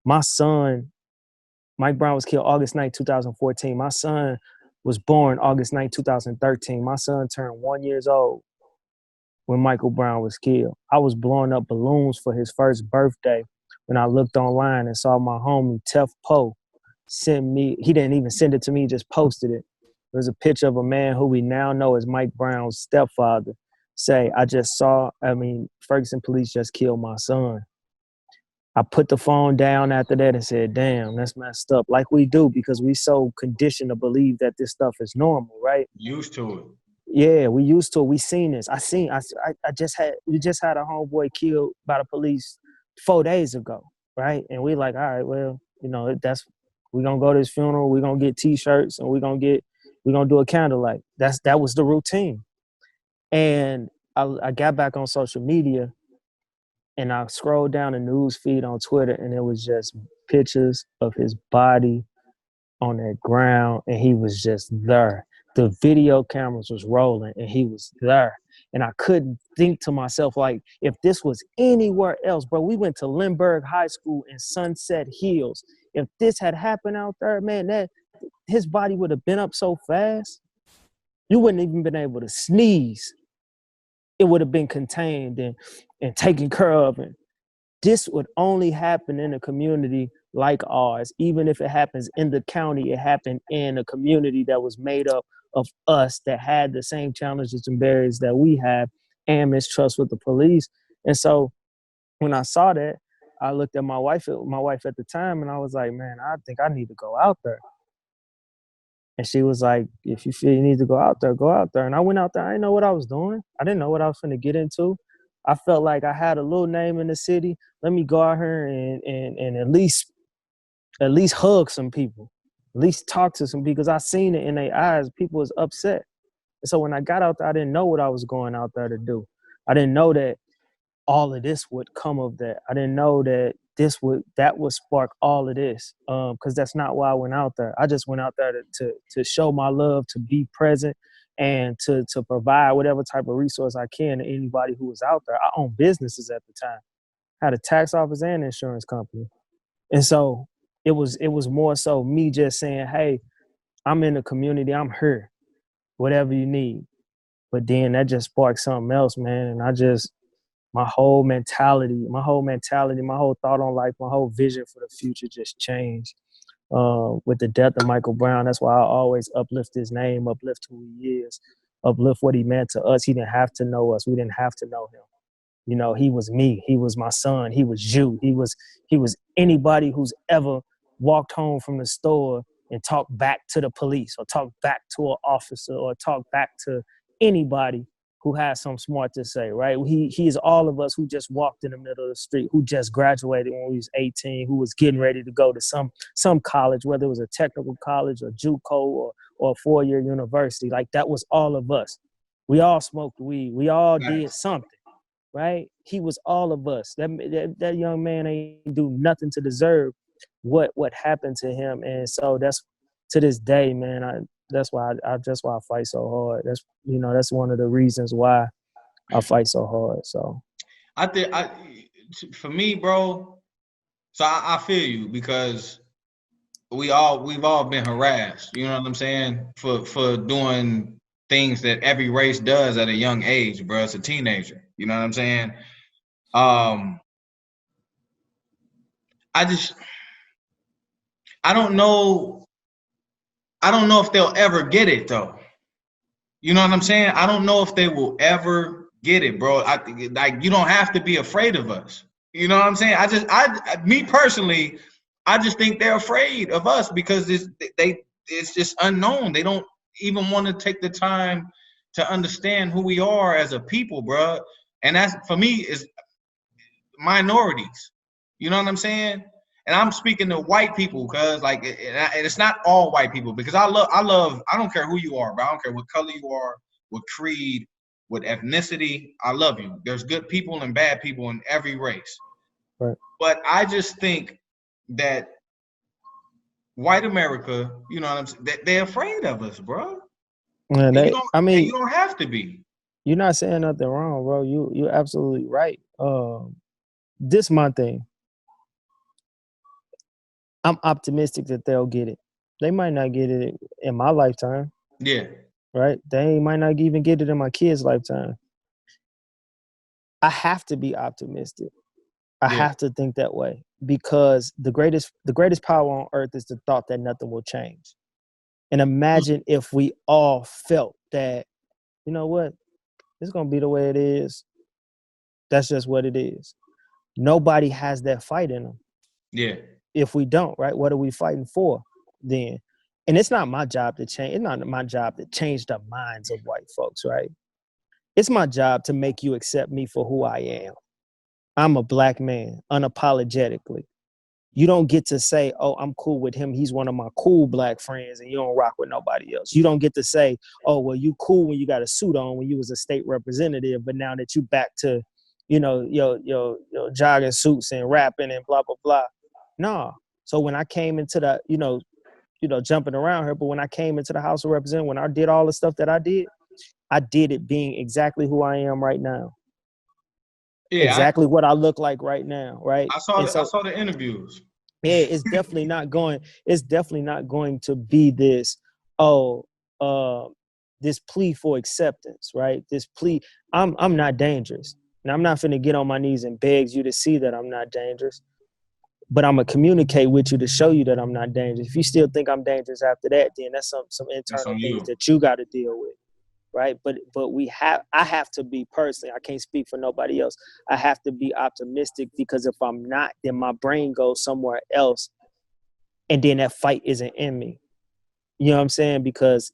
Speaker 3: My son, Mike Brown was killed August 9, 2014. My son was born August 9, 2013. My son turned 1 year old when Michael Brown was killed. I was blowing up balloons for his first birthday when I looked online and saw my homie Tef Poe send me, he didn't even send it to me, he just posted it. There's a picture of a man who we now know as Mike Brown's stepfather say, Ferguson police just killed my son. I put the phone down after that and said, damn, that's messed up. Like we do, because we so conditioned to believe that this stuff is normal, right?
Speaker 2: Used to it.
Speaker 3: Yeah, we used to it. We seen this. We just had a homeboy killed by the police 4 days ago, right? And we like, all right, well, we're gonna go to his funeral, we're gonna get t-shirts, and we're gonna do a candlelight. That was the routine. And I got back on social media, and I scrolled down the news feed on Twitter, and it was just pictures of his body on that ground, and he was just there. The video cameras was rolling, and he was there. And I couldn't think to myself, like, if this was anywhere else, bro, we went to Lindbergh High School in Sunset Hills. If this had happened out there, man, his body would have been up so fast, you wouldn't even been able to sneeze. It would have been contained and taken care of. And this would only happen in a community like ours. Even if it happens in the county, it happened in a community that was made up of us, that had the same challenges and barriers that we have, and mistrust with the police. And so when I saw that, I looked at my wife at the time, and I was like, man, I think I need to go out there. And she was like, if you feel you need to go out there, go out there. And I went out there. I didn't know what I was doing. I didn't know what I was going to get into. I felt like I had a little name in the city. Let me go out here and at least hug some people, at least talk to some people, because I seen it in their eyes. People was upset. And so when I got out there, I didn't know what I was going out there to do. I didn't know that all of this would come of that. I didn't know that that would spark all of this, because that's not why I went out there. I just went out there to show my love, to be present, and to provide whatever type of resource I can to anybody who was out there. I owned businesses at the time. I had a tax office and insurance company. And so it was more so me just saying, hey, I'm in the community, I'm here, whatever you need. But then that just sparked something else, man. And my whole mentality, my whole thought on life, my whole vision for the future just changed with the death of Michael Brown. That's why I always uplift his name, uplift who he is, uplift what he meant to us. He didn't have to know us. We didn't have to know him. He was me. He was my son. He was you. He was anybody who's ever walked home from the store and talked back to the police, or talked back to an officer, or talked back to anybody who has something smart to say, right? He is all of us who just walked in the middle of the street, who just graduated when we was 18, who was getting ready to go to some college, whether it was a technical college or JUCO or a four-year university. Like, that was all of us. We all smoked weed. We all did something, right? He was all of us. That young man ain't do nothing to deserve what happened to him. And so that's, to this day, man, that's why I fight so hard. That's one of the reasons why I fight so hard. So
Speaker 2: I think for me, bro, so I feel you, because we've all been harassed. You know what I'm saying? For doing things that every race does at a young age, bro. As a teenager. You know what I'm saying? Um, I just I don't know. I don't know if they'll ever get it though. You know what I'm saying? I don't know if they will ever get it, bro. Like you don't have to be afraid of us. You know what I'm saying? Me personally, I just think they're afraid of us because it's just unknown. They don't even want to take the time to understand who we are as a people, bro. And that's for me is minorities. You know what I'm saying? And I'm speaking to white people because, like, and it's not all white people because I don't care who you are, bro. I don't care what color you are, what creed, what ethnicity. I love you. There's good people and bad people in every race.
Speaker 3: Right.
Speaker 2: But I just think that white America, you know what I'm saying, they're afraid of us, bro.
Speaker 3: And
Speaker 2: And
Speaker 3: they,
Speaker 2: you don't have to be.
Speaker 3: you're not saying nothing wrong, bro. You're absolutely right. This my thing. I'm optimistic that they'll get it. They might not get it in my lifetime,
Speaker 2: Yeah.
Speaker 3: right? They might not even get it in my kids' lifetime. I have to be optimistic. I
Speaker 2: Yeah.
Speaker 3: have to think that way because the greatest power on earth is the thought that nothing will change. And imagine if we all felt that, you know what, it's gonna be the way it is. That's just what it is. Nobody has that fight in them.
Speaker 2: Yeah.
Speaker 3: If we don't, right? What are we fighting for then? And it's not my job to change. It's not my job to change the minds of white folks, right? It's my job to make you accept me for who I am. I'm a black man, unapologetically. You don't get to say, oh, I'm cool with him. He's one of my cool black friends and you don't rock with nobody else. You don't get to say, oh, well, you cool when you got a suit on when you was a state representative, but now that you back to, your jogging suits and rapping and blah, blah, blah. No. So when I came into the, jumping around here, but when I came into the House of Representatives, when I did all the stuff that I did it being exactly who I am right now.
Speaker 2: Yeah.
Speaker 3: Exactly what I look like right now, right?
Speaker 2: I saw the interviews.
Speaker 3: Yeah, it's definitely not going to be this, this plea for acceptance, right? This plea, I'm not dangerous. Now I'm not finna get on my knees and beg you to see that I'm not dangerous, but I'm gonna communicate with you to show you that I'm not dangerous. If you still think I'm dangerous after that, then that's some
Speaker 2: That's
Speaker 3: internal
Speaker 2: on
Speaker 3: things
Speaker 2: you.
Speaker 3: that you gotta deal with. Right. But I have to be personally, I can't speak for nobody else. I have to be optimistic because if I'm not, then my brain goes somewhere else. And then that fight isn't in me. You know what I'm saying? Because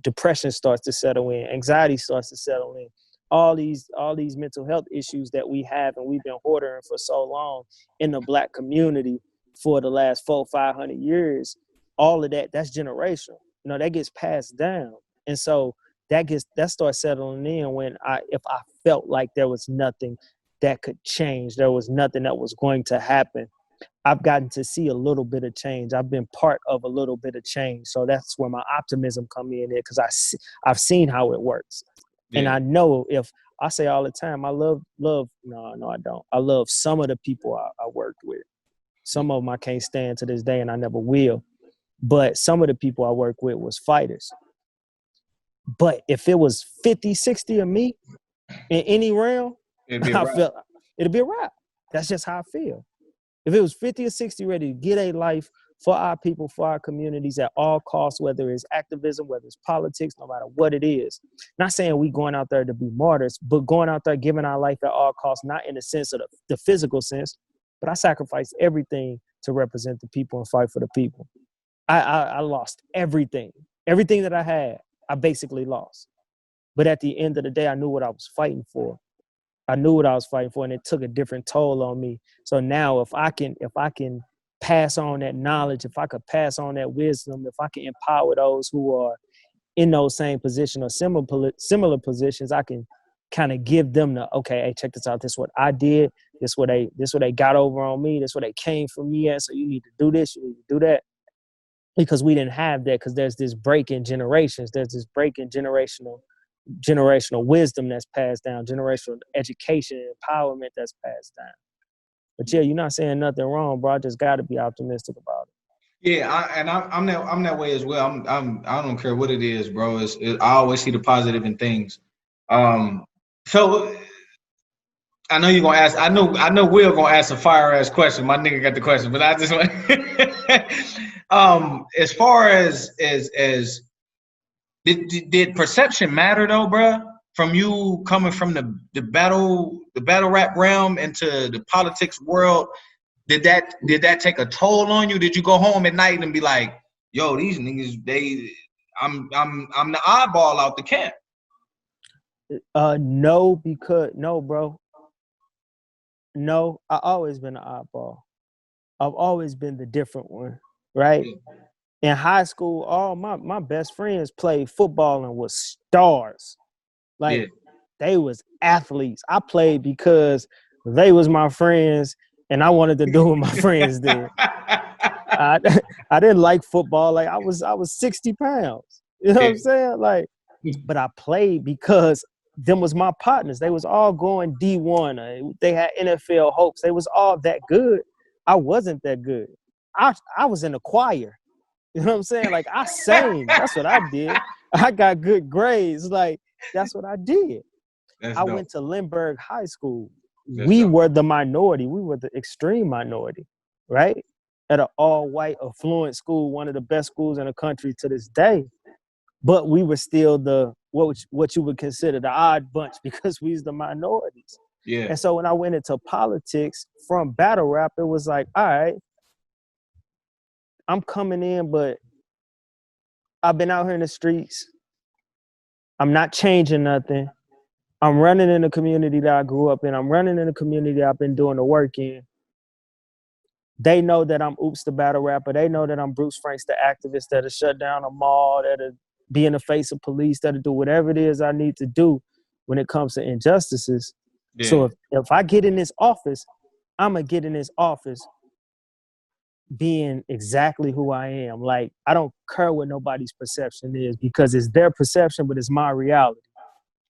Speaker 3: depression starts to settle in, anxiety starts to settle in. All these mental health issues that we have and we've been hoarding for so long in the black community for the last 400-500 years, all of that's generational. That gets passed down. And so that starts settling in when if I felt like there was nothing that could change, there was nothing that was going to happen. I've gotten to see a little bit of change. I've been part of a little bit of change. So that's where my optimism come in there because I've seen how it works.
Speaker 2: Yeah.
Speaker 3: And I know if I say all the time, I love, no, I don't. I love some of the people I worked with. Some of them I can't stand to this day and I never will. But some of the people I work with was fighters. But if it was 50, 60 of me in any realm,
Speaker 2: It'd be a wrap.
Speaker 3: it'd be a wrap. That's just how I feel. If it was 50 or 60 ready to get a life for our people, for our communities at all costs, whether it's activism, whether it's politics, no matter what it is. Not saying we going out there to be martyrs, but going out there giving our life at all costs, not in the sense of the physical sense, but I sacrificed everything to represent the people and fight for the people. I lost everything. Everything that I had, I basically lost. But at the end of the day, I knew what I was fighting for. I knew what I was fighting for, and it took a different toll on me. So now if I can pass on that knowledge, if I could pass on that wisdom, if I can empower those who are in those same position or similar positions, I can kind of give them okay, hey, check this out. This is what I did. This what they got over on me. This what they came for me at. So you need to do this. You need to do that. Because we didn't have that, because there's this break in generations. There's this break in generational wisdom that's passed down, generational education and empowerment that's passed down. But yeah, you're not saying nothing wrong, bro. I just got to be optimistic about it.
Speaker 2: Yeah, I'm that way as well. I don't care what it is, bro. I always see the positive in things. So I know you're gonna ask. I know Will gonna ask a fire ass question. My nigga got the question, but I just want. As far as did perception matter though, bro? From you coming from the battle rap realm into the politics world, did that take a toll on you? Did you go home at night and be like, yo, these niggas, I'm the oddball out the camp?
Speaker 3: No, because no, bro. No, I always been an oddball. I've always been the different one, right?
Speaker 2: Yeah.
Speaker 3: In high school, all my best friends played football and was stars. Like
Speaker 2: Yeah.
Speaker 3: they was athletes. I played because they was my friends and I wanted to do what my friends did. I didn't like football. Like I was 60 pounds. You know what I'm saying? Like, but I played because them was my partners. They was all going D1. They had NFL hopes. They was all that good. I wasn't that good. I was in the choir. You know what I'm saying? Like I sang. That's what I did. I got good grades. Like that's what I did.
Speaker 2: That's
Speaker 3: I
Speaker 2: dope.
Speaker 3: went to Lindbergh High School.
Speaker 2: That's
Speaker 3: We
Speaker 2: dope.
Speaker 3: were the minority. We were the extreme minority, right? At an all-white, affluent school, one of the best schools in the country to this day. But we were still the what you would consider the odd bunch because we was the minorities.
Speaker 2: Yeah.
Speaker 3: And so when I went into politics from battle rap, it was like, all right, I'm coming in, but I've been out here in the streets. I'm not changing nothing. I'm running in the community that I grew up in. I'm running in the community I've been doing the work in. They know that I'm Oops the battle rapper. They know that I'm Bruce Franks the activist that'll shut down a mall, that'll be in the face of police, that'll do whatever it is I need to do when it comes to injustices.
Speaker 2: Yeah.
Speaker 3: So if I get in this office, I'm going to get in this office being exactly who I am. Like, I don't care what nobody's perception is because it's their perception, but it's my reality.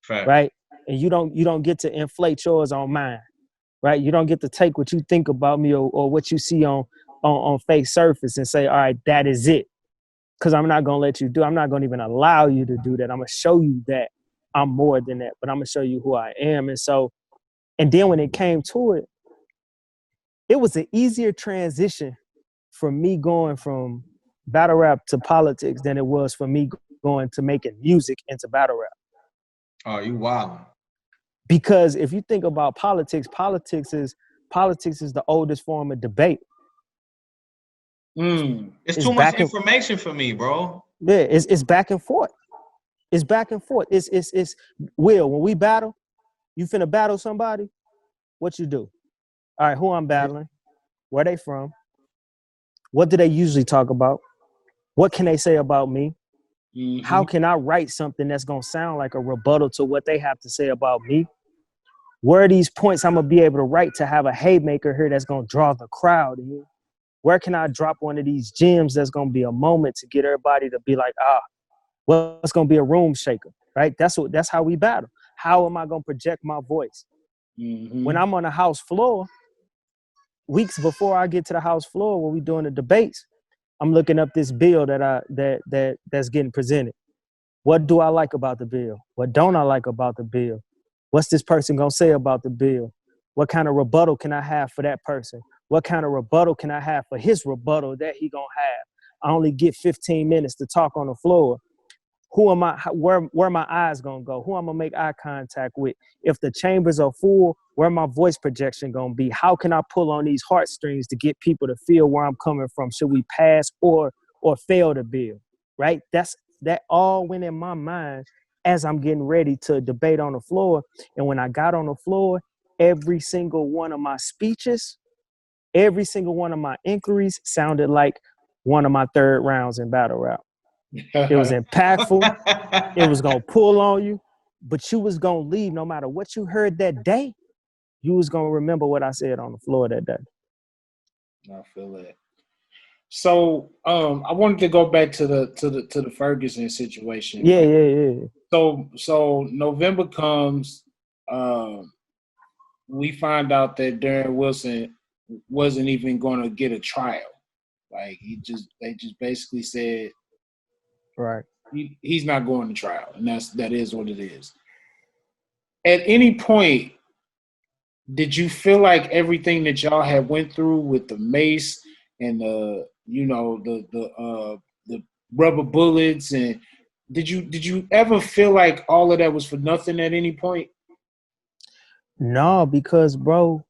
Speaker 2: Fact.
Speaker 3: Right? And you don't get to inflate yours on mine. Right? You don't get to take what you think about me or what you see on face surface and say, all right, that is it. Because I'm not going to let you do. I'm not going to even allow you to do that. I'm going to show you that I'm more than that, but I'm going to show you who I am. And so, and then when it came to it, it was an easier transition for me going from battle rap to politics than it was for me going to making music into battle rap.
Speaker 2: Oh, you wild.
Speaker 3: Because if you think about politics, politics is the oldest form of debate.
Speaker 2: It's too much information for me, bro.
Speaker 3: Yeah, it's back and forth. It's back and forth. It's Will, when we battle, you finna battle somebody, what you do? All right, who I'm battling? Where they from? What do they usually talk about? What can they say about me? Mm-hmm. How can I write something that's gonna sound like a rebuttal to what they have to say about me? Where are these points I'm gonna be able to write to have a haymaker here that's gonna draw the crowd in? Where can I drop one of these gems that's gonna be a moment to get everybody to be like, what's gonna be a room shaker, right? That's how we battle. How am I gonna project my voice? Mm-hmm. When I'm on the house floor, weeks before I get to the house floor when we doing the debates, I'm looking up this bill that's getting presented. What do I like about the bill? What don't I like about the bill? What's this person gonna say about the bill? What kind of rebuttal can I have for that person? What kind of rebuttal can I have for his rebuttal that he gonna have? I only get 15 minutes to talk on the floor. Who am I? Where my eyes gonna go? Who I'm gonna make eye contact with? If the chambers are full, where my voice projection gonna be? How can I pull on these heartstrings to get people to feel where I'm coming from? Should we pass or fail the bill? Right? That all went in my mind as I'm getting ready to debate on the floor. And when I got on the floor, every single one of my speeches, every single one of my inquiries sounded like one of my third rounds in battle rap. It was impactful. It was going to pull on you, but you was going to leave no matter what you heard that day. You was going to remember what I said on the floor that day.
Speaker 1: I feel that. So I wanted to go back to the Ferguson situation.
Speaker 3: Yeah.
Speaker 1: So November comes, we find out that Darren Wilson wasn't even going to get a trial. Like they just basically said
Speaker 3: Right.
Speaker 1: he's not going to trial, and that is what it is. At any point, did you feel like everything that y'all had went through with the mace and the rubber bullets, and did you ever feel like all of that was for nothing at any point?
Speaker 3: No, because bro,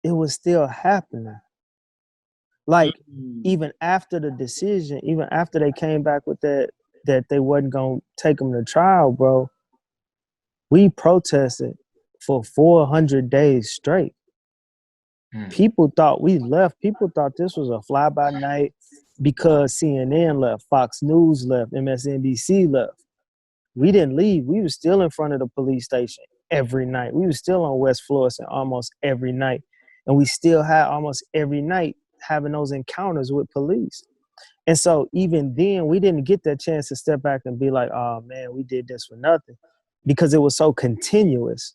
Speaker 3: it was still happening. Like even after the decision, even after they came back with that they wasn't gonna take him to trial, bro, we protested for 400 days straight. People thought we left. People thought this was a fly-by-night because CNN left, Fox News left, MSNBC left. We didn't leave. We were still in front of the police station every night. We were still on West Florissant almost every night. And we still had almost every night having those encounters with police. And so even then, we didn't get that chance to step back and be like, oh man, we did this for nothing, because it was so continuous.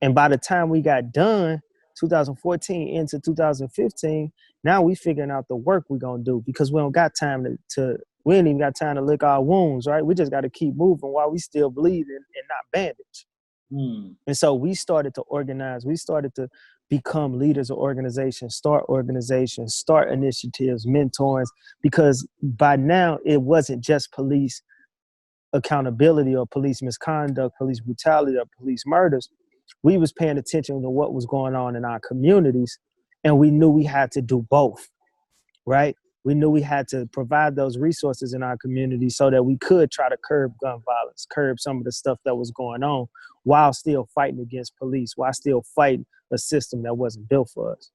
Speaker 3: And by the time we got done, 2014 into 2015, now we figuring out the work we're gonna do, because we don't got time we ain't even got time to lick our wounds, right? We just got to keep moving while we still bleeding and not bandage. And so we started to organize. We started to become leaders of organizations, start initiatives, mentorings, because by now it wasn't just police accountability or police misconduct, police brutality, or police murders. We was paying attention to what was going on in our communities, and we knew we had to do both, right? We knew we had to provide those resources in our community so that we could try to curb gun violence, curb some of the stuff that was going on, while still fighting against police, while still fighting a system that wasn't built for us.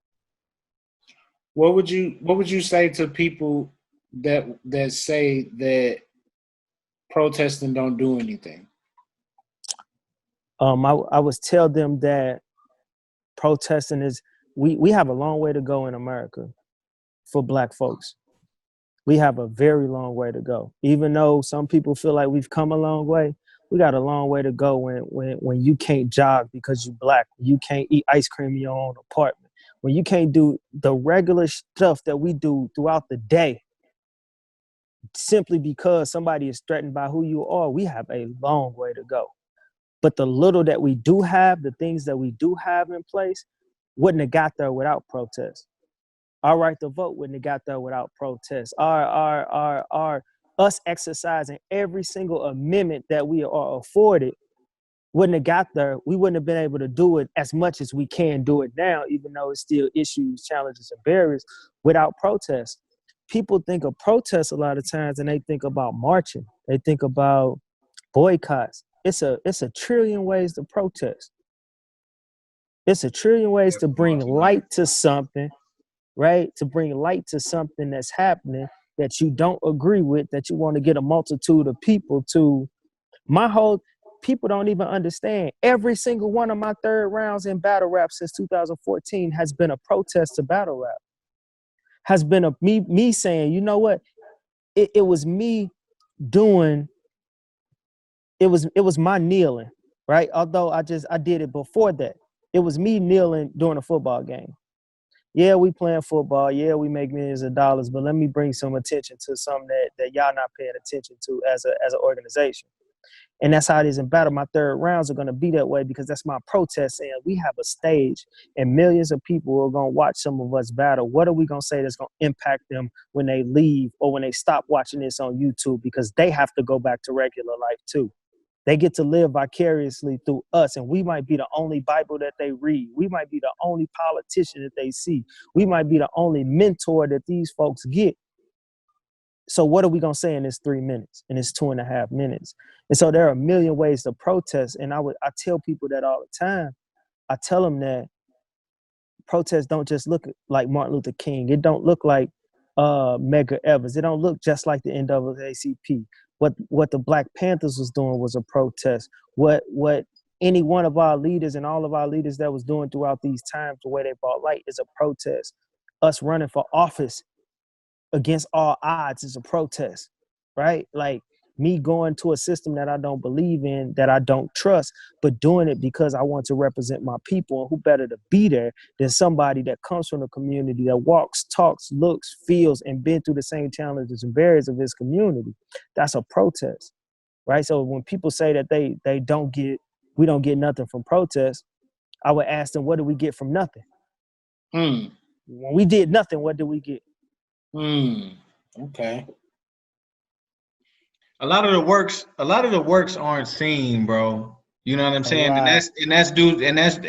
Speaker 1: What would you say to people that say that protesting don't do anything?
Speaker 3: I would tell them that protesting is, we have a long way to go in America for Black folks. We have a very long way to go. Even though some people feel like we've come a long way, we got a long way to go when you can't jog because you're Black, you can't eat ice cream in your own apartment, when you can't do the regular stuff that we do throughout the day simply because somebody is threatened by who you are. We have a long way to go. But the little that we do have, the things that we do have in place, wouldn't have got there without protest. Our right to vote wouldn't have got there without protest. Our us exercising every single amendment that we are afforded wouldn't have got there. We wouldn't have been able to do it as much as we can do it now, even though it's still issues, challenges, and barriers, without protest. People think of protests a lot of times and they think about marching. They think about boycotts. It's a trillion ways to protest. It's a trillion ways to bring light to something, right? To bring light to something that's happening that you don't agree with, that you want to get a multitude of people to. People don't even understand. Every single one of my third rounds in battle rap since 2014 has been a protest to battle rap. Has been me saying, you know what? It was me doing. It was my kneeling, right? Although I did it before that. It was me kneeling during a football game. Yeah, we playing football. Yeah, we make millions of dollars, but let me bring some attention to something that y'all not paying attention to as an organization. And that's how it is in battle. My third rounds are going to be that way because that's my protest saying we have a stage and millions of people are going to watch some of us battle. What are we going to say that's going to impact them when they leave or when they stop watching this on YouTube, because they have to go back to regular life too. They get to live vicariously through us, and we might be the only Bible that they read. We might be the only politician that they see. We might be the only mentor that these folks get. So what are we going to say in this 3 minutes, in this 2.5 minutes? And so there are a million ways to protest. And I tell people that all the time. I tell them that protests don't just look like Martin Luther King. It don't look like Medgar Evers. It don't look just like the NAACP. What the Black Panthers was doing was a protest. What any one of our leaders and all of our leaders that was doing throughout these times, the way they brought light, is a protest. Us running for office against all odds is a protest, right? Like me going to a system that I don't believe in, that I don't trust, but doing it because I want to represent my people. And who better to be there than somebody that comes from the community, that walks, talks, looks, feels, and been through the same challenges and barriers of his community. That's a protest, right? So when people say that we don't get nothing from protests, I would ask them, what do we get from nothing? When we did nothing, what did we get?
Speaker 1: Okay.
Speaker 2: A lot of the works aren't seen, bro. You know what I'm saying? And that's dude, and I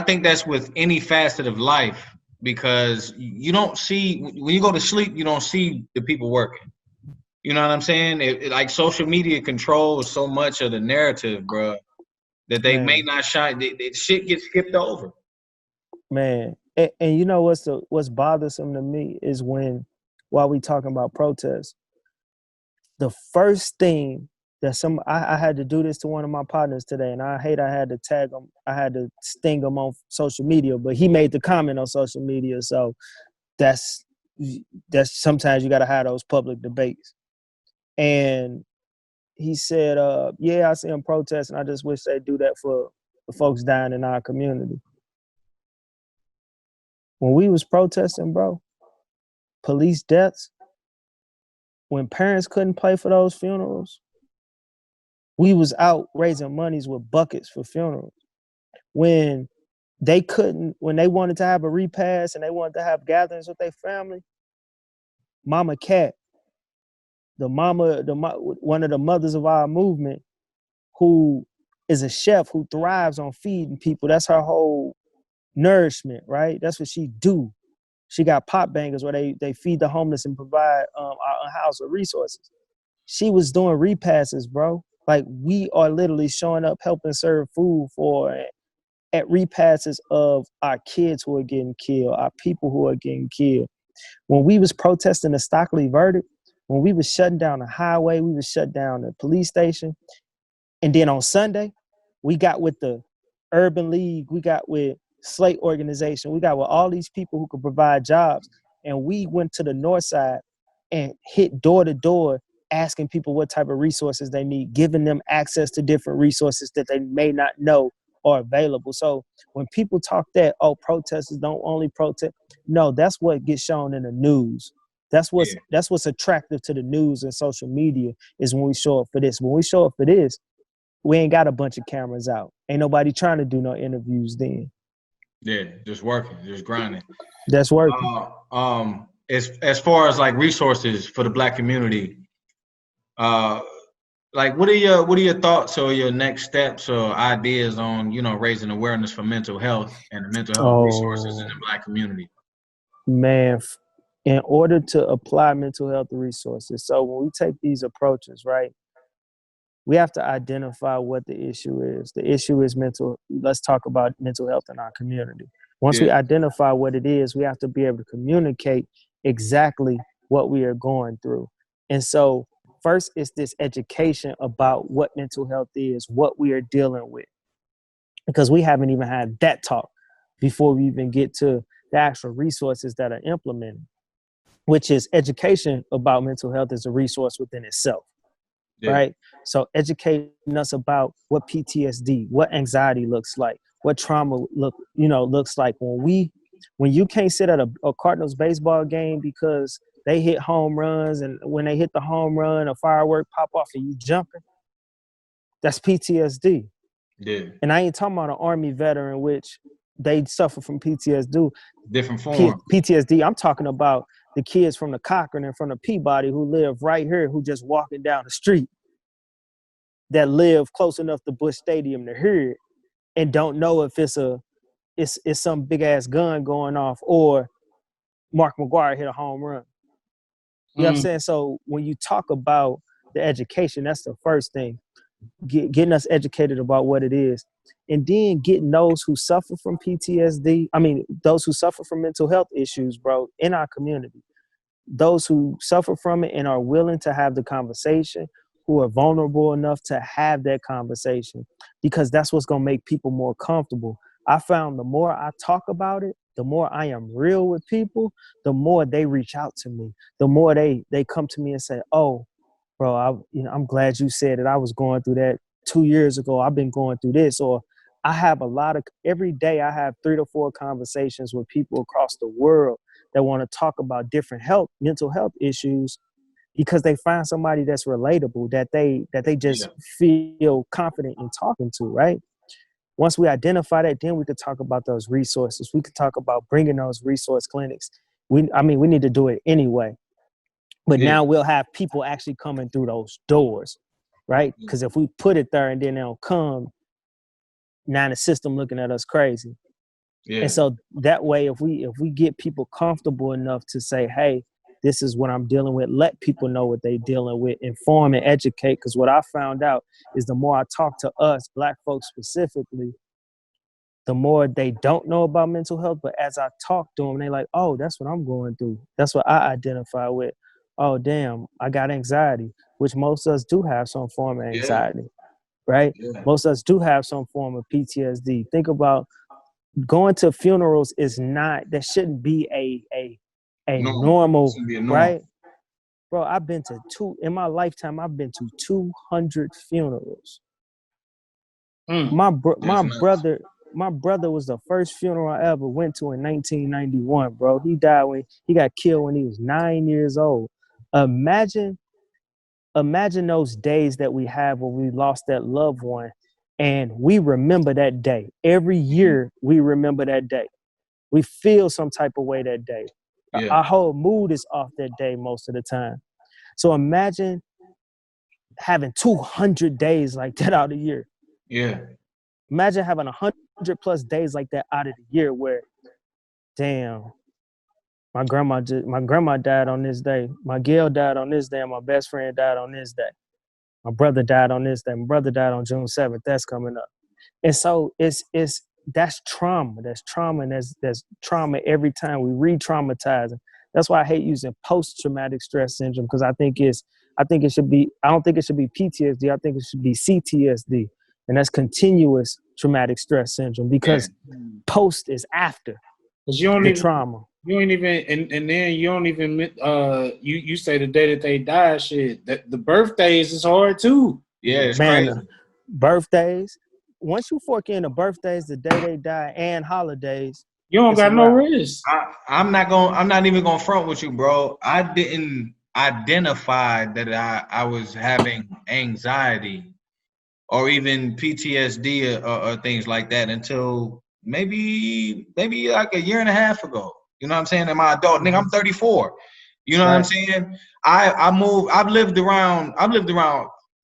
Speaker 2: think that's with any facet of life, because you don't see, when you go to sleep, you don't see the people working. You know what I'm saying? Like social media controls so much of the narrative, bro, that they may not shine. Shit gets skipped over.
Speaker 3: Man, and you know what's bothersome to me is while we talking about protests, the first thing that I had to do this to one of my partners today, and I had to tag him, I had to sting him on social media, but he made the comment on social media, so that's sometimes you got to have those public debates. And he said, yeah, I see him protesting. I just wish they'd do that for the folks dying in our community. When we was protesting, bro, police deaths, when parents couldn't pay for those funerals, we was out raising monies with buckets for funerals. When they wanted to have a repast and they wanted to have gatherings with their family, Mama Cat, one of the mothers of our movement, who is a chef who thrives on feeding people. That's her whole nourishment, right? That's what she do. She got pot bangers where they feed the homeless and provide our house with resources. She was doing repasses, bro. Like, we are literally showing up, helping serve food at repasses of our kids who are getting killed, our people who are getting killed. When we was protesting the Stockley verdict, when we was shutting down the highway, we was shut down the police station. And then on Sunday, we got with the Urban League, we got with Slate Organization, we got with all these people who could provide jobs. And we went to the north side and hit door to door, asking people what type of resources they need, giving them access to different resources that they may not know are available. So when people talk that, oh, protesters don't only protest, no, that's what gets shown in the news. That's what's attractive to the news and social media, is when we show up for this. When we show up for this, we ain't got a bunch of cameras out. Ain't nobody trying to do no interviews then.
Speaker 2: Yeah, just working, just grinding.
Speaker 3: That's working.
Speaker 2: As far as like resources for the Black community, like what are your thoughts or your next steps or ideas on, raising awareness for mental health and the mental health resources in the Black community?
Speaker 3: Man, in order to apply mental health resources, so when we take these approaches, right, we have to identify what the issue is. The issue is let's talk about mental health in our community. Once we identify what it is, we have to be able to communicate exactly what we are going through. And so first is this education about what mental health is, what we are dealing with, because we haven't even had that talk before we even get to the actual resources that are implemented, which is education about mental health is a resource within itself. Right? So educating us about what PTSD, what anxiety looks like, what trauma looks like. When you can't sit at a Cardinals baseball game because they hit home runs, and when they hit the home run, a firework pop off and you jumping, that's PTSD.
Speaker 2: Yeah.
Speaker 3: And I ain't talking about an Army veteran, which they suffer from PTSD.
Speaker 2: Different form.
Speaker 3: PTSD, I'm talking about the kids from the Cochran and from the Peabody who live right here, who just walking down the street, that live close enough to Busch Stadium to hear it and don't know if it's some big ass gun going off or Mark McGwire hit a home run. You know what I'm saying? So when you talk about the education, that's the first thing. Getting us educated about what it is. And then getting those who suffer from PTSD, those who suffer from mental health issues, bro, in our community. Those who suffer from it and are willing to have the conversation, who are vulnerable enough to have that conversation, because that's what's going to make people more comfortable. I found the more I talk about it, the more I am real with people, the more they reach out to me, the more they come to me and say, oh, bro, I'm glad you said it. I was going through that 2 years ago. I've been going through this. Or I have every day I have 3 to 4 conversations with people across the world that want to talk about different mental health issues, because they find somebody that's relatable, that they just feel confident in talking to, right? Once we identify that, then we could talk about those resources. We could talk about bringing those resource clinics. We need to do it anyway. But now we'll have people actually coming through those doors, right? Because if we put it there and then they don't come, now the system looking at us crazy. Yeah. And so that way, if we get people comfortable enough to say, hey, this is what I'm dealing with, let people know what they're dealing with, inform and educate. Because what I found out is the more I talk to us, Black folks specifically, the more they don't know about mental health. But as I talk to them, they're like, oh, that's what I'm going through. That's what I identify with. Oh, damn, I got anxiety, which most of us do have some form of anxiety, right? Yeah. Most of us do have some form of PTSD. Think about going to funerals that shouldn't be a normal, right? Bro, I've been to in my lifetime, I've been to 200 funerals. My brother was the first funeral I ever went to in 1991, bro. He got killed when he was 9 years old. Imagine those days that we have when we lost that loved one, and we remember that day. Every year we remember that day. We feel some type of way that day. Yeah. Our whole mood is off that day most of the time. So imagine having 200 days like that out of the year.
Speaker 2: Yeah.
Speaker 3: Imagine having 100 plus days like that out of the year where, damn, my grandma died on this day. My Gail died on this day. And my best friend died on this day. My brother died on this day. My brother died on June 7th. That's coming up. And so that's trauma. That's trauma. And that's trauma every time we re-traumatize. That's why I hate using post-traumatic stress syndrome, because I don't think it should be PTSD. I think it should be CTSD. And that's continuous traumatic stress syndrome, because post is after the trauma.
Speaker 1: You ain't even, and then you don't even, you say the day that they die, shit, that the birthdays is hard too.
Speaker 2: Yeah, it's crazy.
Speaker 3: Birthdays, once you fork in the birthdays, the day they die, and holidays,
Speaker 1: you don't got no risk.
Speaker 2: I'm not even gonna front with you, bro. I didn't identify that I was having anxiety or even PTSD or things like that until maybe like a year and a half ago. You know what I'm saying? In my adult, nigga, I'm 34. You know what I'm saying? I've lived around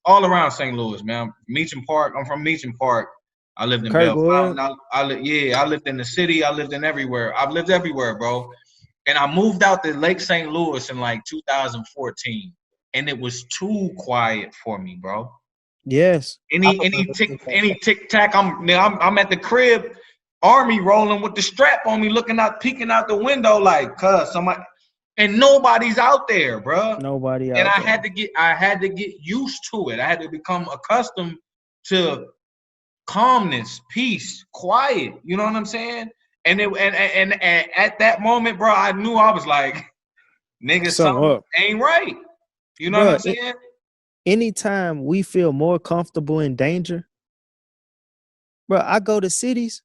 Speaker 2: all around St. Louis, man. Meacham Park. I'm from Meacham Park. I lived in Bell Fountain. I lived in the city. I lived in everywhere. I've lived everywhere, bro. And I moved out to Lake St. Louis in like 2014, and it was too quiet for me, bro.
Speaker 3: Yes.
Speaker 2: Any tic tac. I'm at the crib, army rolling with the strap on me, peeking out the window like, cuz somebody, and nobody's out there, bro.
Speaker 3: Nobody out
Speaker 2: there. And I had to get used to it. I had to become accustomed to calmness, peace, quiet. You know what I'm saying? And at that moment, bro, I knew I was like, nigga, something ain't right. You know what I'm saying?
Speaker 3: Anytime we feel more comfortable in danger, bro, I go to cities,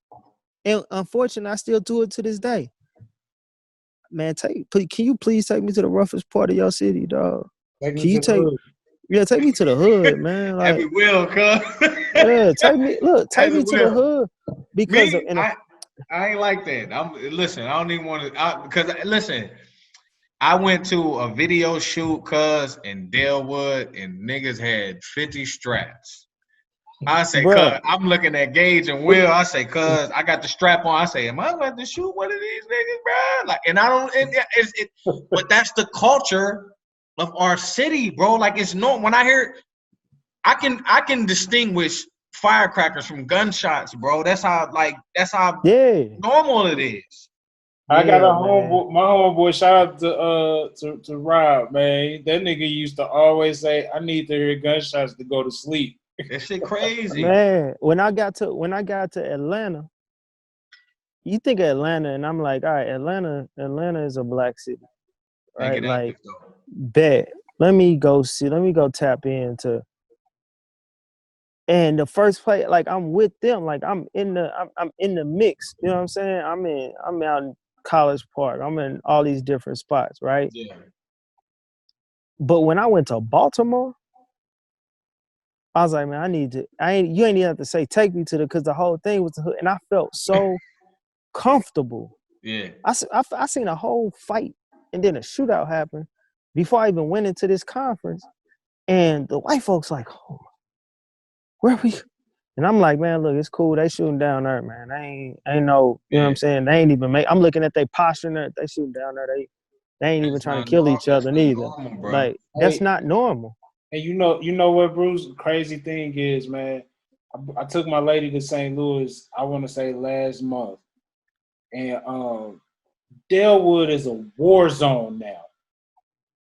Speaker 3: and unfortunately, I still do it to this day. Man, can you please take me to the roughest part of your city, dog? Take me to the hood, man. Like,
Speaker 2: we will, cuz.
Speaker 3: Yeah, take me to the hood, because
Speaker 2: I ain't like that. I don't even want to, because listen, I went to a video shoot, cuz, in Dalewood, and niggas had 50 straps. I say, cuz, I'm looking at Gage and Will. I say, cuz, I got the strap on. I say, am I about to shoot one of these niggas, bro? Like, and I don't, but that's the culture of our city, bro. Like, it's normal. When I hear, I can distinguish firecrackers from gunshots, bro. That's how normal it is.
Speaker 1: I got my homeboy, shout out to Rob, man. That nigga used to always say, I need to hear gunshots to go to sleep.
Speaker 2: That shit crazy.
Speaker 3: Man, when I got to Atlanta, you think of Atlanta, and I'm like, all right, Atlanta is a black city,
Speaker 2: Make
Speaker 3: right?
Speaker 2: it
Speaker 3: Like,
Speaker 2: epic though.
Speaker 3: bet. Let me go tap into. And the first play, like I'm with them, like I'm in the mix. You know what I'm saying? I'm out in College Park. I'm in all these different spots, right?
Speaker 2: Yeah.
Speaker 3: But when I went to Baltimore, I was like, man, you ain't even have to say take me to because the whole thing was the hood, and I felt so comfortable.
Speaker 2: Yeah.
Speaker 3: I seen a whole fight, and then a shootout happened before I even went into this conference, and the white folks like, oh, where we? And I'm like, man, look, it's cool. They shooting down there, man. They ain't no, you know what I'm saying? They ain't even I'm looking at their posture there. They shooting down there. They ain't even trying to kill each other neither.
Speaker 2: Normal, bro.
Speaker 3: Like, that's not normal.
Speaker 1: And you know what, Bruce? Crazy thing is, man, I took my lady to St. Louis, I want to say last month. And Delwood is a war zone now.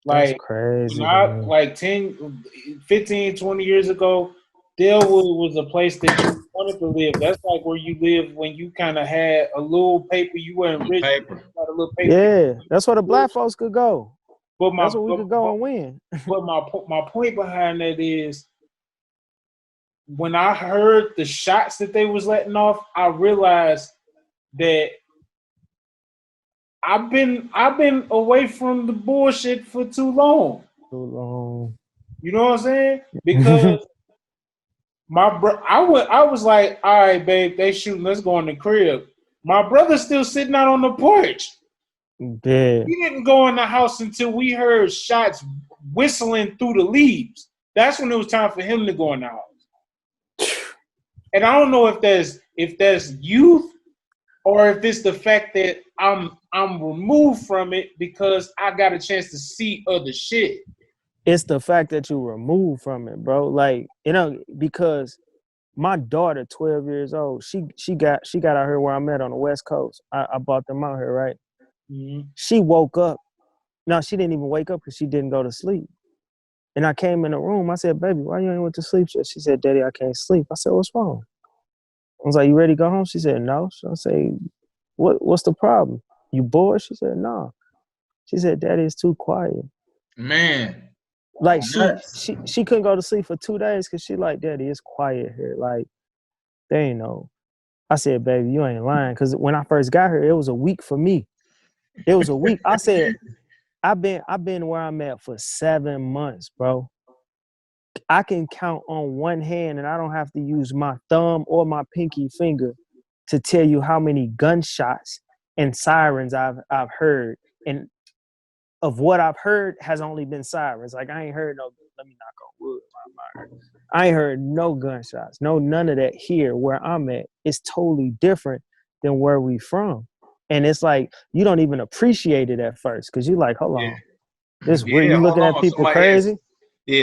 Speaker 3: That's
Speaker 1: Like,
Speaker 3: crazy.
Speaker 1: not like 10, 15, 20 years ago, Delwood was a place that you wanted to live. That's like where you lived when you kind of had a little paper. You weren't rich.
Speaker 2: Paper.
Speaker 1: You had a little paper.
Speaker 3: Yeah, that's where the black folks could go.
Speaker 1: But
Speaker 3: That's where we could go and win.
Speaker 1: But my point behind that is, when I heard the shots that they was letting off, I realized that I've been away from the bullshit for too long.
Speaker 3: Too long.
Speaker 1: You know what I'm saying? Because I was like, all right, babe, they shooting, let's go in the crib. My brother's still sitting out on the porch.
Speaker 3: Yeah.
Speaker 1: We didn't go in the house until we heard shots whistling through the leaves. That's when it was time for him to go in the house. And I don't know if that's youth or if it's the fact that I'm removed from it because I got a chance to see other shit.
Speaker 3: It's the fact that you removed from it, bro. Like, you know, because my daughter, 12 years old, she got out here where I'm at on the West Coast. I bought them out here, right?
Speaker 1: Mm-hmm.
Speaker 3: She woke up. No, she didn't even wake up because she didn't go to sleep. And I came in the room. I said, baby, why you ain't went to sleep yet? She said, Daddy, I can't sleep. I said, what's wrong? I was like, you ready to go home? She said, no. So I say, what's the problem? You bored? She said, no. She said, Daddy, it's too quiet.
Speaker 2: Man.
Speaker 3: Like she couldn't go to sleep for 2 days because she like, Daddy, it's quiet here. Like, they ain't no. I said, baby, you ain't lying. Because when I first got here, it was a week for me. It was a week. I said, I've been where I'm at for 7 months, bro. I can count on one hand, and I don't have to use my thumb or my pinky finger to tell you how many gunshots and sirens I've heard. And of what I've heard has only been sirens. Like, I ain't heard no, let me knock on wood. I ain't heard no gunshots, none of that here where I'm at. It's totally different than where we from. And it's like, you don't even appreciate it at first because you're like, hold on. This weird. You looking at people crazy?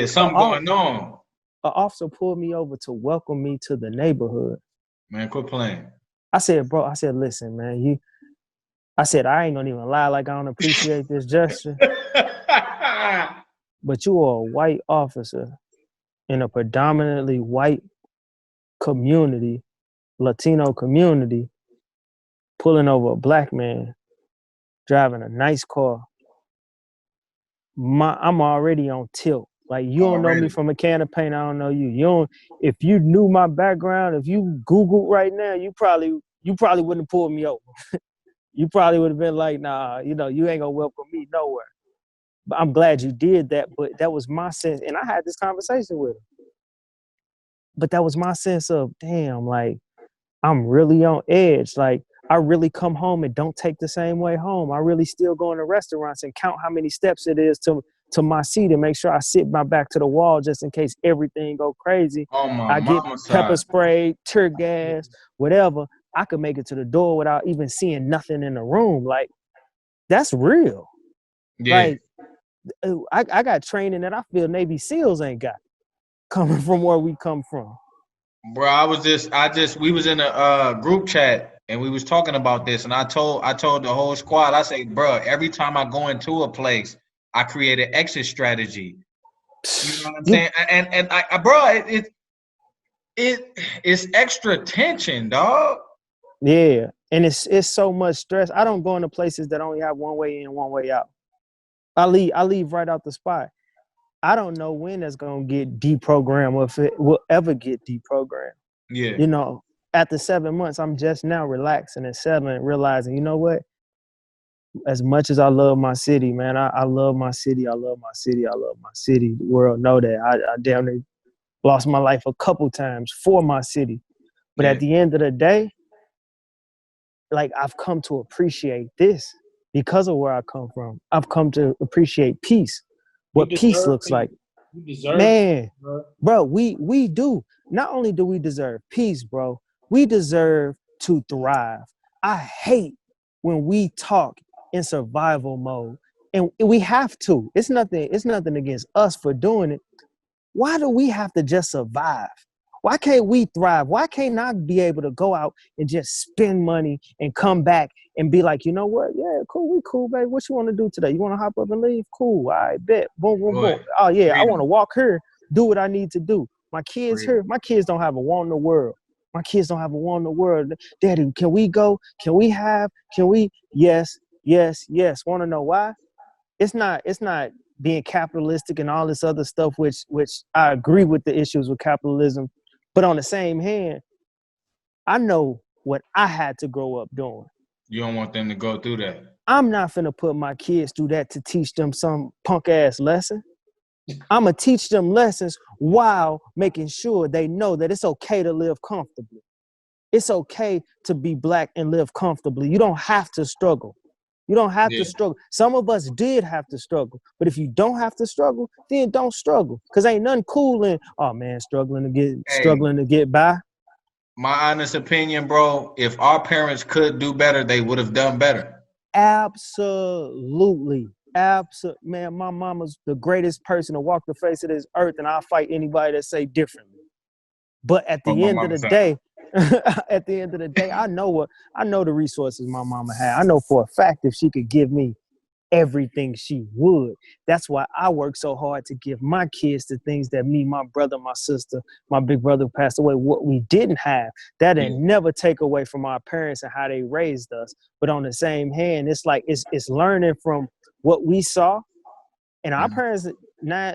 Speaker 2: Something going on.
Speaker 3: An officer pulled me over to welcome me to the neighborhood.
Speaker 2: Man, quit playing.
Speaker 3: I said, bro, listen, man, I ain't gonna even lie like I don't appreciate this gesture. But you are a white officer in a predominantly white community, Latino community, pulling over a black man, driving a nice car. I'm already on tilt. Like, you don't know me from a can of paint. I don't know you. If you knew my background, if you Googled right now, you probably wouldn't have pulled me over. You probably would have been like, nah, you ain't gonna welcome me nowhere. But I'm glad you did that. But that was my sense. And I had this conversation with him. But that was my sense of, damn, like, I'm really on edge. Like, I really come home and don't take the same way home. I really still go into restaurants and count how many steps it is to my seat and make sure I sit my back to the wall just in case everything go crazy. I get pepper spray, tear gas, whatever. I could make it to the door without even seeing nothing in the room. Like, that's real.
Speaker 2: Yeah.
Speaker 3: Like, I got training that I feel Navy SEALs ain't got coming from where we come from.
Speaker 2: Bro, we was in a group chat and we was talking about this, and I told the whole squad, I say, bro, every time I go into a place, I create an exit strategy. You know what I'm saying? And I bro, it's extra tension, dog.
Speaker 3: Yeah, and it's so much stress. I don't go into places that only have one way in, one way out. I leave right out the spot. I don't know when that's gonna get deprogrammed or if it will ever get deprogrammed.
Speaker 2: Yeah.
Speaker 3: You know, after 7 months, I'm just now relaxing and settling, realizing, you know what? As much as I love my city, man, I love my city. I love my city. I love my city. The world know that. I damn near lost my life a couple times for my city. But
Speaker 2: Yeah.
Speaker 3: at the end of the day, like I've come to appreciate this because of where I come from. I've come to appreciate peace,
Speaker 1: You
Speaker 3: what peace
Speaker 1: deserve
Speaker 3: looks
Speaker 1: peace.
Speaker 3: like.
Speaker 1: You deserve peace,
Speaker 3: Man,
Speaker 1: bro.
Speaker 3: bro, we do. Not only do we deserve peace, bro, we deserve to thrive. I hate when we talk in survival mode. And we have to. It's nothing against us for doing it. Why do we have to just survive? Why can't we thrive? Why can't I be able to go out and just spend money and come back and be like, you know what? Yeah, cool, we cool, babe. What you want to do today? You want to hop up and leave? Cool, I bet. Boom, boom, boom.
Speaker 2: Boy,
Speaker 3: Oh yeah, I want to
Speaker 2: freedom.
Speaker 3: walk here, do what I need to do. My kids
Speaker 2: Freedom.
Speaker 3: here, my kids don't have a want in the world. My kids don't have a want in the world. Daddy, can we go? Can we have? Can we? Yes, yes, yes. Want to know why? It's not being capitalistic and all this other stuff, which I agree with the issues with capitalism. But on the same hand, I know what I had to grow up doing.
Speaker 2: You don't want them to go through that.
Speaker 3: I'm not finna put my kids through that to teach them some punk ass lesson. I'm gonna teach them lessons while making sure they know that it's okay to live comfortably. It's okay to be black and live comfortably. You don't have to struggle. You don't have to
Speaker 2: Yeah.
Speaker 3: struggle. Some of us did have to struggle, but if you don't have to struggle, then don't struggle. Cause ain't nothing cool in, oh man,
Speaker 2: Hey,
Speaker 3: struggling to get by.
Speaker 2: my honest opinion, bro, if our parents could do better, they would have done better.
Speaker 3: Absolutely. Absolutely. Man, my mama's the greatest person to walk the face of this earth, and I'll fight anybody that say differently. But at
Speaker 2: From
Speaker 3: the
Speaker 2: my
Speaker 3: end of the
Speaker 2: mama's side.
Speaker 3: day, at the end of the day, I know the resources my mama had. I know for a fact if she could give me everything, she would. That's why I work so hard to give my kids the things that me, my brother, my sister, my big brother passed away, what we didn't have. That
Speaker 2: Yeah.
Speaker 3: didn't never take away from our parents and how they raised us. But on the same hand, it's like it's learning from what we saw. And our
Speaker 2: Mhm.
Speaker 3: parents, now,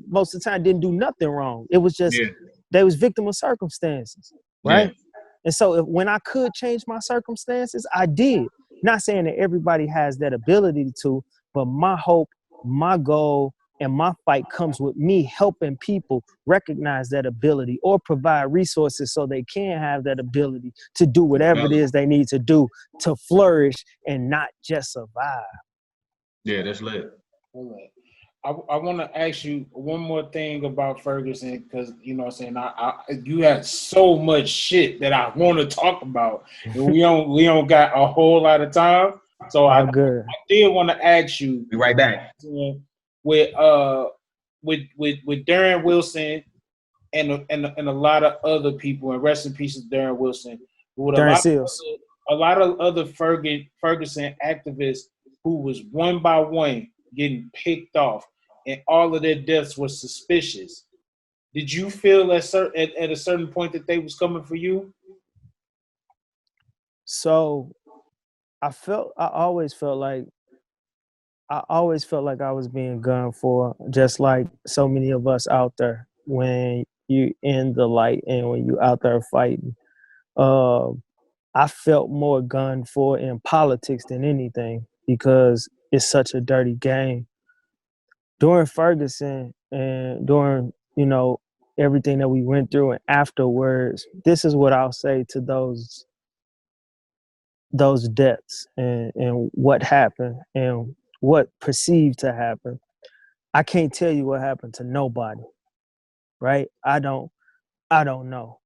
Speaker 3: most of the time didn't do nothing wrong. It was just
Speaker 2: Yeah.
Speaker 3: they was victim of circumstances,
Speaker 2: Yeah.
Speaker 3: right? And so when I could change my circumstances, I did. Not saying that everybody has that ability to, but my hope, my goal, and my fight comes with me helping people recognize that ability or provide resources so they can have that ability to do whatever it is they need to do to flourish and not just survive.
Speaker 2: Yeah, that's lit.
Speaker 1: Hold on. I want to ask you one more thing about Ferguson because you know what I'm saying you had so much shit that I want to talk about and we don't got a whole lot of time, so I
Speaker 3: All good.
Speaker 1: did want to ask you
Speaker 2: Be right back.
Speaker 1: with with Darren Wilson and a lot of other people, and rest in peace to Darren Wilson, with
Speaker 3: Darren Seals.
Speaker 1: a lot of other Ferguson activists who was one by one getting picked off, and all of their deaths were suspicious. Did you feel at a certain point that they was coming for you?
Speaker 3: So I always felt like I was being gunned for, just like so many of us out there when you in the light and when you out there fighting. Uh, I felt more gunned for in politics than anything because it's such a dirty game. During Ferguson and during, everything that we went through and afterwards, this is what I'll say to those deaths and what happened and what perceived to happen. I can't tell you what happened to nobody, right? I don't know.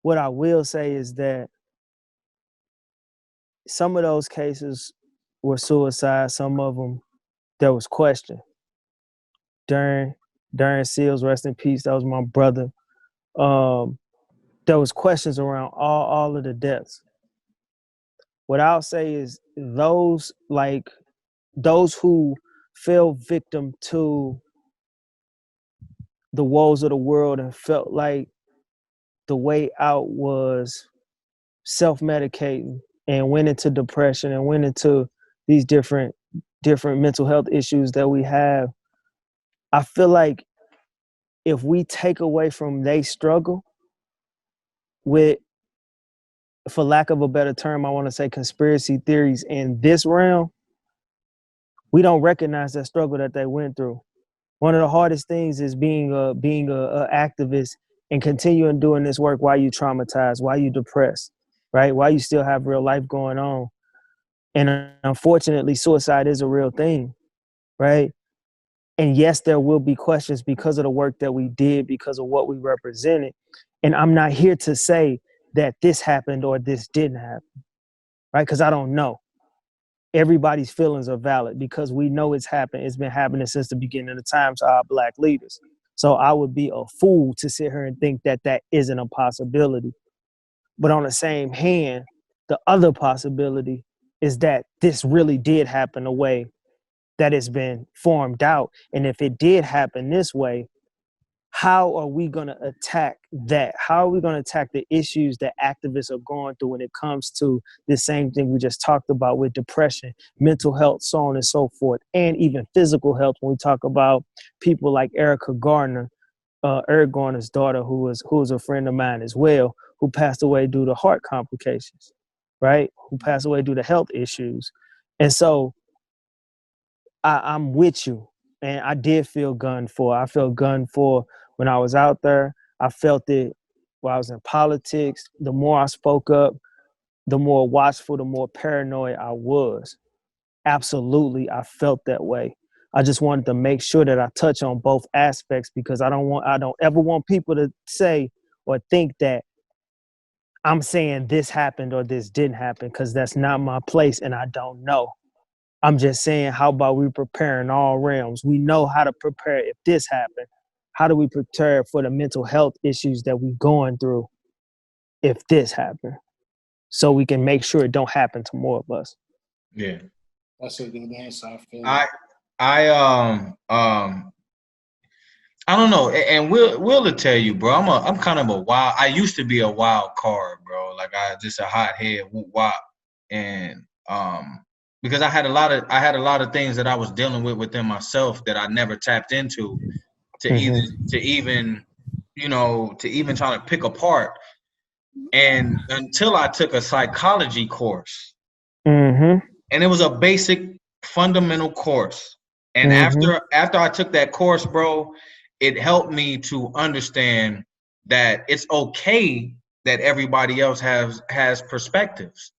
Speaker 3: What I will say is that some of those cases were suicide, some of them there was question. Darren, Darren Seals, rest in peace, that was my brother. Um, there was questions around all of the deaths. What I'll say is those who fell victim to the woes of the world and felt like the way out was self-medicating and went into depression and went into these different mental health issues that we have, I feel like if we take away from they struggle with, for lack of a better term, I want to say conspiracy theories in this realm, we don't recognize that struggle that they went through. One of the hardest things is being a activist and continuing doing this work while you traumatized, while you depressed, right? While you still have real life going on. And unfortunately, suicide is a real thing, right? And yes, there will be questions because of the work that we did, because of what we represented. And I'm not here to say that this happened or this didn't happen, right? Because I don't know. Everybody's feelings are valid because we know it's happened. It's been happening since the beginning of time to our Black leaders. So I would be a fool to sit here and think that that isn't a possibility. But on the same hand, the other possibility is that this really did happen the way that it's been formed out. And if it did happen this way, how are we going to attack that? How are we going to attack the issues that activists are going through when it comes to the same thing we just talked about with depression, mental health, so on and so forth, and even physical health when we talk about people like Erica Gardner, Eric Garner's daughter, who was a friend of mine as well, who passed away due to heart complications, right? Who passed away due to health issues. And so I'm with you. And I did feel gunned for. I felt gunned for when I was out there. I felt it while I was in politics. The more I spoke up, the more watchful, the more paranoid I was. Absolutely, I felt that way. I just wanted to make sure that I touch on both aspects because I don't ever want people to say or think that I'm saying this happened or this didn't happen, because that's not my place and I don't know. I'm just saying, how about we prepare in all realms? We know how to prepare if this happened. How do we prepare for the mental health issues that we're going through if this happened? So we can make sure it don't happen to more of us.
Speaker 2: Yeah.
Speaker 1: That's a good answer. I feel
Speaker 2: I don't know, and Will tell you, bro. I'm kind of a wild. I used to be a wild card, bro. Like I just a hothead wop, and because I had a lot of things that I was dealing with within myself that I never tapped into to even try to pick apart. And until I took a psychology course, and it was a basic fundamental course. And after I took that course, bro, it helped me to understand that it's okay that everybody else has perspectives.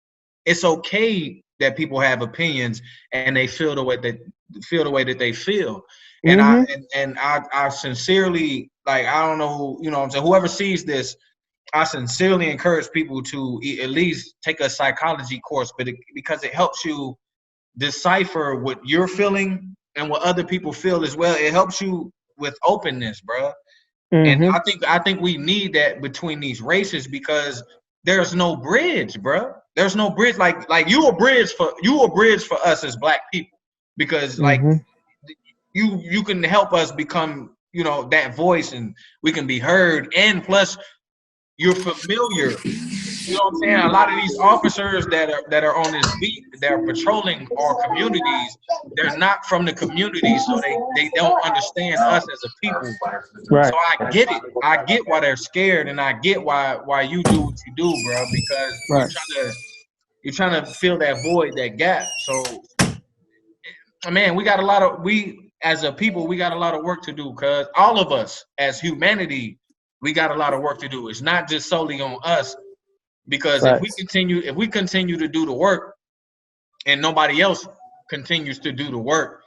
Speaker 2: It's okay that people have opinions and they feel the way that they feel. And I sincerely, like, I don't know, what I'm saying, whoever sees this, I sincerely encourage people to at least take a psychology course, because it helps you decipher what you're feeling and what other people feel as well. It helps you with openness, bro. And I think we need that between these races, because there's no bridge, bro. There's no bridge. Like you a bridge for us as Black people, because like you can help us become, that voice, and we can be heard. And plus, you're familiar. You know what I'm saying? A lot of these officers that are on this beat, that are patrolling our communities, they're not from the community, so they don't understand us as a people. Right. So I get it. I get why they're scared, and I get why you do what you do, bro, because you're trying to fill that void, that gap. So, man, we as a people, we got a lot of work to do, because all of us as humanity, we got a lot of work to do. It's not just solely on us. Because if we continue to do the work and nobody else continues to do the work,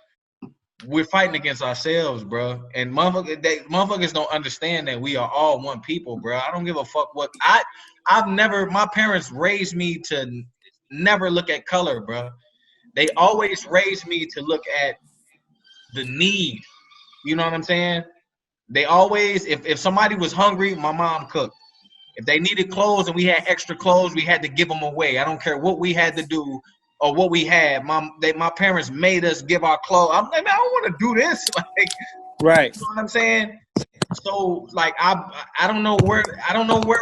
Speaker 2: we're fighting against ourselves, bro. And motherfuckers don't understand that we are all one people, bro. I don't give a fuck what my parents raised me to never look at color, bro. They always raised me to look at the need. You know what I'm saying? They always, if somebody was hungry, my mom cooked. If they needed clothes and we had extra clothes, we had to give them away. I don't care what we had to do or what we had. My parents made us give our clothes. I'm like, man, I don't want to do this. Like,
Speaker 3: right.
Speaker 2: You know what I'm saying? So like I don't know where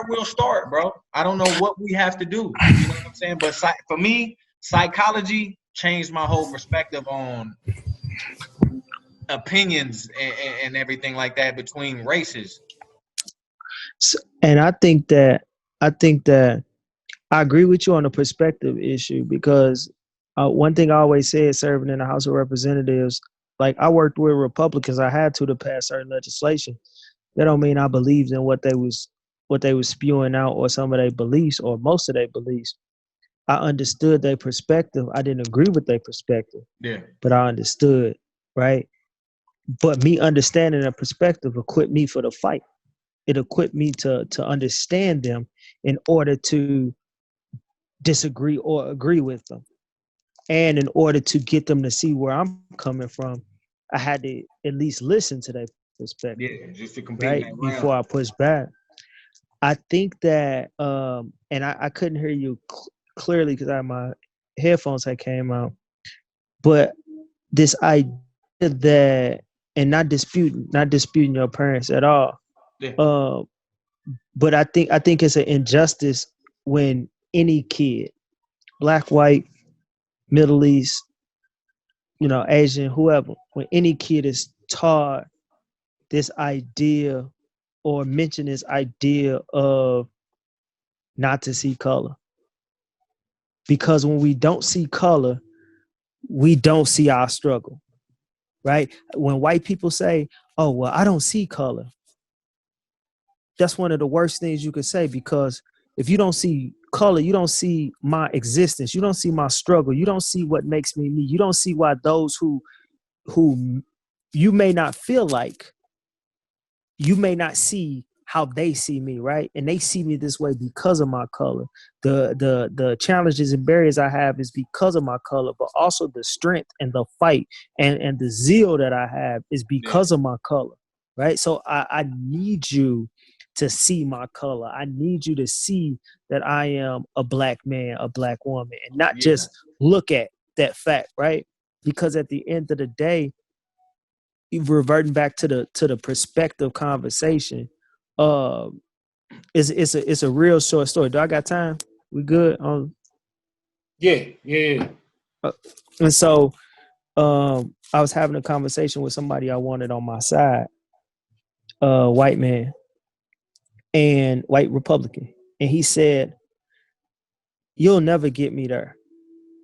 Speaker 2: we'll start, bro. I don't know what we have to do. You know what I'm saying? But for me, psychology changed my whole perspective on opinions and everything like that between races.
Speaker 3: And I think that I agree with you on the perspective issue because one thing I always said serving in the House of Representatives, like I worked with Republicans, I had to pass certain legislation. That don't mean I believed in what they was spewing out or some of their beliefs or most of their beliefs. I understood their perspective. I didn't agree with their perspective,
Speaker 2: Yeah.
Speaker 3: but I understood, right? But me understanding their perspective equipped me for the fight. It equipped me to understand them in order to disagree or agree with them. And in order to get them to see where I'm coming from, I had to at least listen to their perspective.
Speaker 2: Yeah, just to compete
Speaker 3: right?
Speaker 2: in that
Speaker 3: Before
Speaker 2: round.
Speaker 3: I push back. I think that, and I couldn't hear you clearly because my headphones had came out, but this idea that, and not disputing your parents at all.
Speaker 2: Yeah.
Speaker 3: But I think it's an injustice when any kid, black, white, Middle East, Asian, whoever, when any kid is taught this idea or mention this idea of not to see color. Because when we don't see color, we don't see our struggle, right? When white people say, oh, well, I don't see color, that's one of the worst things you could say, because if you don't see color, you don't see my existence, you don't see my struggle, you don't see what makes me me, you don't see why those who you may not feel like, you may not see how they see me, right? And they see me this way because of my color. The challenges and barriers I have is because of my color, but also the strength and the fight and the zeal that I have is because of my color, right? So I need you to see my color. I need you to see that I am a black man, a black woman, and not just look at that fact, right? Because at the end of the day, reverting back to the perspective conversation, it's a real short story. Do I got time? We good?
Speaker 1: Yeah.
Speaker 3: And so I was having a conversation with somebody I wanted on my side, white man and white Republican, and he said, "You'll never get me there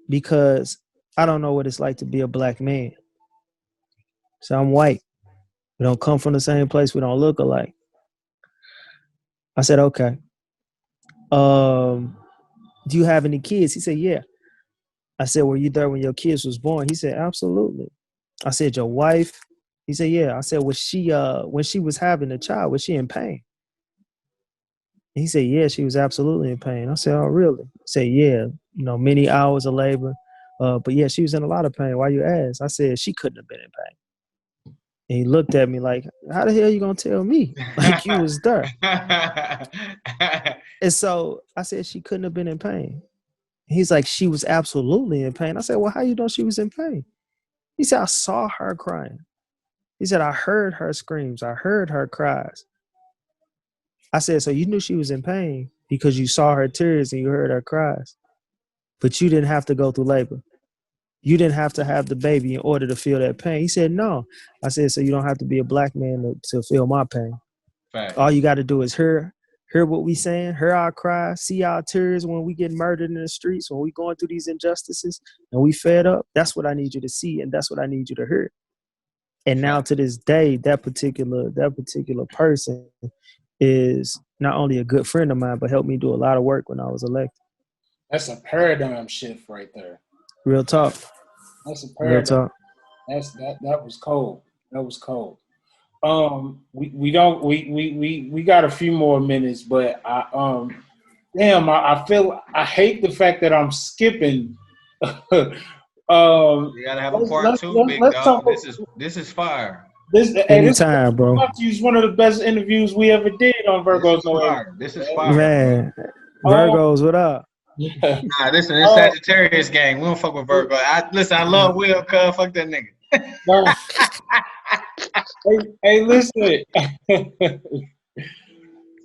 Speaker 3: because I don't know what it's like to be a black man. So I'm white. We don't come from the same place. We don't look alike." I said, "Okay. Do you have any kids?" He said, "Yeah." I said, "Were you there when your kids was born?" He said, "Absolutely." I said, "Your wife?" He said, "Yeah." I said, "Was she when she was having a child, was she in pain?" He said, "Yeah, she was absolutely in pain." I said, "Oh, really?" He said, "Yeah, many hours of labor. But yeah, she was in a lot of pain. Why you ask?" I said, "She couldn't have been in pain." And he looked at me like, "How the hell you gonna tell me? Like you was there." And so I said, "She couldn't have been in pain." He's like, "She was absolutely in pain." I said, "Well, how you know she was in pain?" He said, "I saw her crying." He said, "I heard her screams. I heard her cries." I said, "So you knew she was in pain because you saw her tears and you heard her cries, but you didn't have to go through labor. You didn't have to have the baby in order to feel that pain." He said, "No." I said, "So you don't have to be a black man to feel my pain.
Speaker 2: Fact.
Speaker 3: All you got to do is hear what we saying, hear our cry, see our tears when we get murdered in the streets, when we going through these injustices and we fed up. That's what I need you to see, and that's what I need you to hear." And now to this day, that particular person is not only a good friend of mine, but helped me do a lot of work when I was elected.
Speaker 1: That's a paradigm shift right there.
Speaker 3: Real talk.
Speaker 1: That's a paradigm.
Speaker 3: Real talk.
Speaker 1: That was cold. That was cold. We got a few more minutes, but I hate the fact that I'm skipping.
Speaker 2: You gotta have a part two, big dog. This is fire.
Speaker 3: Anytime, bro.
Speaker 1: This is one of the best interviews we ever did on Virgos.
Speaker 2: This is fire.
Speaker 3: Man, Virgos, what up?
Speaker 2: Nah, listen, it's Sagittarius gang. We don't fuck with Virgo. I love Will, cuz fuck that nigga.
Speaker 1: Hey, listen.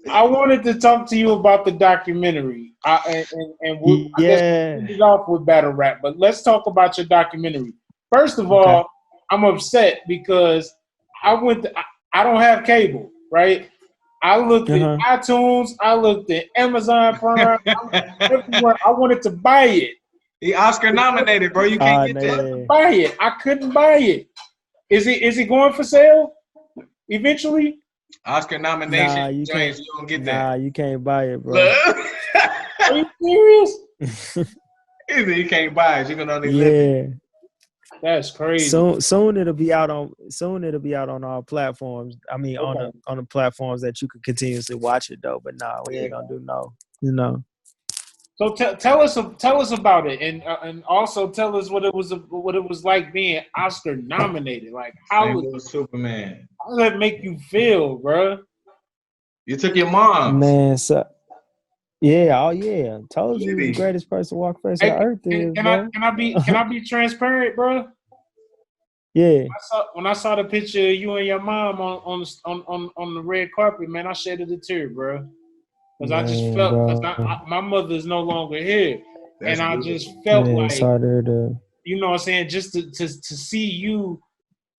Speaker 1: I wanted to talk to you about the documentary. I guess we
Speaker 3: Yeah.
Speaker 1: ended off with battle rap, but let's talk about your documentary. First of
Speaker 3: Okay.
Speaker 1: all, I'm upset because I don't have cable, right? I looked at
Speaker 3: Uh-huh.
Speaker 1: iTunes, I looked at Amazon Prime, everywhere. I wanted to buy it.
Speaker 2: He Oscar nominated, bro. You can't get that.
Speaker 3: Yeah.
Speaker 1: Buy it. I couldn't buy it. Is it going for sale eventually?
Speaker 2: Oscar
Speaker 3: Nah,
Speaker 2: nomination,
Speaker 3: you can't.
Speaker 2: James. You don't get that.
Speaker 3: Nah, you can't buy it, bro.
Speaker 2: Look.
Speaker 1: Are you serious?
Speaker 2: He said you can't buy it. You can only live it.
Speaker 3: Yeah.
Speaker 1: That's crazy.
Speaker 3: Soon it'll be out on all platforms. I mean
Speaker 1: Okay.
Speaker 3: on the platforms that you could continuously watch it though. But nah, we ain't gonna do no. You know.
Speaker 1: So tell us about it, and also tell us what it was like being Oscar nominated. Like
Speaker 2: St. Louis Superman.
Speaker 1: how does that make you feel, bro?
Speaker 2: You took your mom's.
Speaker 3: Man, so yeah, oh yeah. Told you the
Speaker 2: Lady.
Speaker 3: greatest person to walk face of the
Speaker 1: Hey,
Speaker 3: earth is,
Speaker 1: can I
Speaker 3: bro.
Speaker 1: be transparent, bro?
Speaker 3: Yeah.
Speaker 1: When I saw the picture of you and your mom on the red carpet, man, I shedded a tear, bro. Because I just
Speaker 3: Man,
Speaker 1: felt
Speaker 3: bro.
Speaker 1: my mother is no longer here, and
Speaker 2: That's
Speaker 1: I
Speaker 2: good.
Speaker 1: just felt
Speaker 3: Man, it's
Speaker 1: like,
Speaker 3: harder to
Speaker 1: you know what I'm saying, just to see you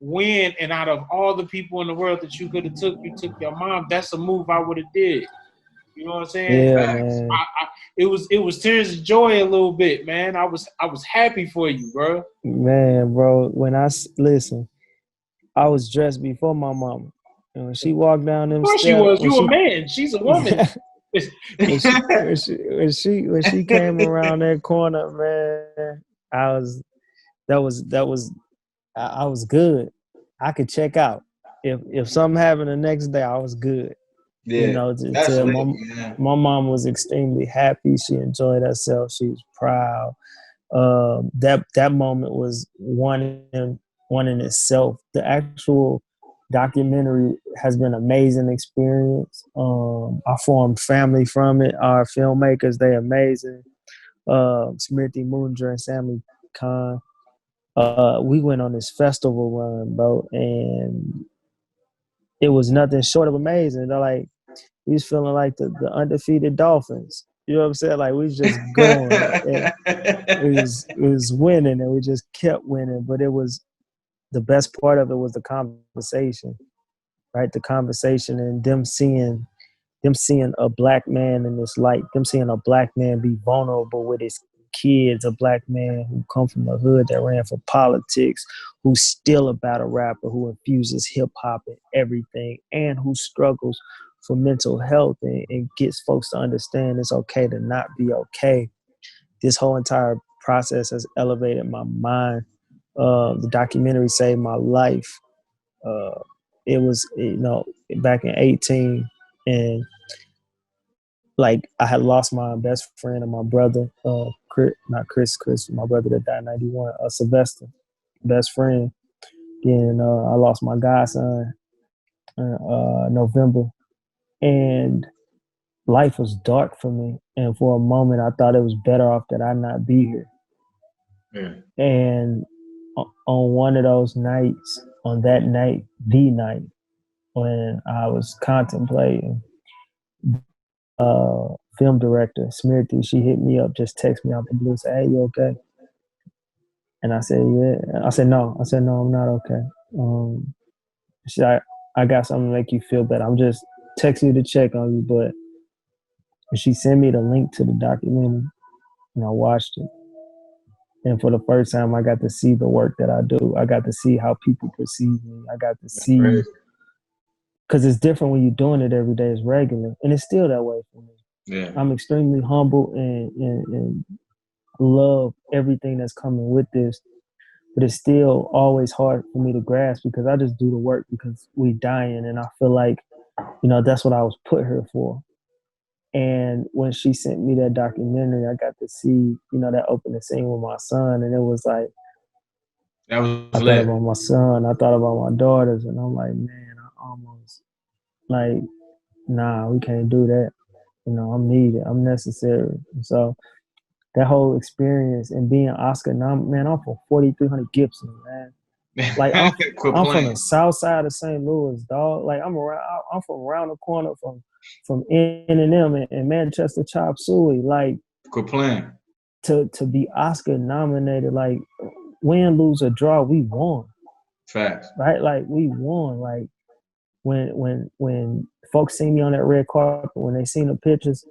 Speaker 1: win, and out of all the people in the world that you could have took, you took your mom. That's a move I would have did. You know what I'm saying?
Speaker 3: yeah,
Speaker 2: Facts.
Speaker 3: man.
Speaker 1: It was tears of joy a little bit, man. I was happy for you, bro.
Speaker 3: Man, bro, when listen, I was dressed before my mama. And when she walked down
Speaker 1: Of
Speaker 3: them
Speaker 1: course she
Speaker 3: steps,
Speaker 1: was. You a man. She's a woman.
Speaker 3: when she came around that corner, man, I was that was I was good. I could check out. If something happened the next day, I was good. You
Speaker 2: Yeah,
Speaker 3: know,
Speaker 2: that's lit,
Speaker 3: my
Speaker 2: man.
Speaker 3: mom was extremely happy. She enjoyed herself. She was proud. That moment was one in itself. The actual documentary has been an amazing experience. I formed family from it. Our filmmakers, they amazing. Smriti Mundra and Sammy Khan. We went on this festival run, bro, and it was nothing short of amazing. They're like, we was feeling like the undefeated Dolphins. You know what I'm saying? Like we was just going and it was winning and we just kept winning. But it was the best part of it was the conversation, right? The conversation and them seeing a black man in this light, them seeing a black man be vulnerable with his kids, a black man who come from a hood that ran for politics, who's still a battle rapper, who infuses hip hop in everything, and who struggles for mental health and gets folks to understand it's okay to not be okay. This whole entire process has elevated my mind. The documentary saved my life. It was, back in 18, and like I had lost my best friend and my brother, Chris, my brother that died in 91, Sylvester, best friend. And I lost my godson in November. And life was dark for me. And for a moment, I thought it was better off that I not be here.
Speaker 2: Yeah.
Speaker 3: And on one of those nights, on that night, the night, when I was contemplating, film director Smriti, she hit me up, just text me out the blue, say, "Hey, you okay?" And I said, "Yeah." I said, "No." I said, "No, I'm not okay." She said, I got something to make you feel better. I'm just texting you to check on you." But she sent me the link to the documentary, and I watched it. And for the first time, I got to see the work that I do. I got to see how people perceive me. I got to
Speaker 2: That's
Speaker 3: see,
Speaker 2: crazy.
Speaker 3: because it's different when you're doing it every day. It's regular, and it's still that way for me.
Speaker 2: Yeah.
Speaker 3: I'm extremely humble and love everything that's coming with this, but it's still always hard for me to grasp because I just do the work because we dying, and I feel like, that's what I was put here for. And when she sent me that documentary, I got to see, that opening scene with my son, and it was like,
Speaker 2: That was
Speaker 3: I thought
Speaker 2: lit.
Speaker 3: about my son, I thought about my daughters, and I'm like, man, I almost like, nah, we can't do that. I'm needed, I'm necessary. And so that whole experience and being Oscar nominated, man, I'm for 4,300 Gibson, man. Like I'm
Speaker 2: Quit
Speaker 3: from
Speaker 2: playing.
Speaker 3: the south side of St. Louis, dog. Like I'm from around the corner from N&M and Manchester Chop Suey. Like
Speaker 2: Quit playing.
Speaker 3: to be Oscar nominated, like win, lose, or draw, we won.
Speaker 2: Facts.
Speaker 3: Right? Like we won. Like when folks see me on that red carpet, when they seen the pictures,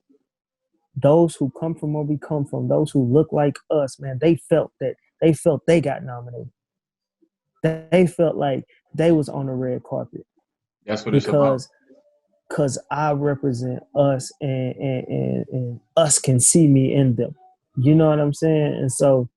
Speaker 3: those who come from where we come from, those who look like us, man, they felt they got nominated. They felt like they was on the red carpet.
Speaker 2: That's what it's about.
Speaker 3: Because I represent us and us can see me in them. You know what I'm saying? And so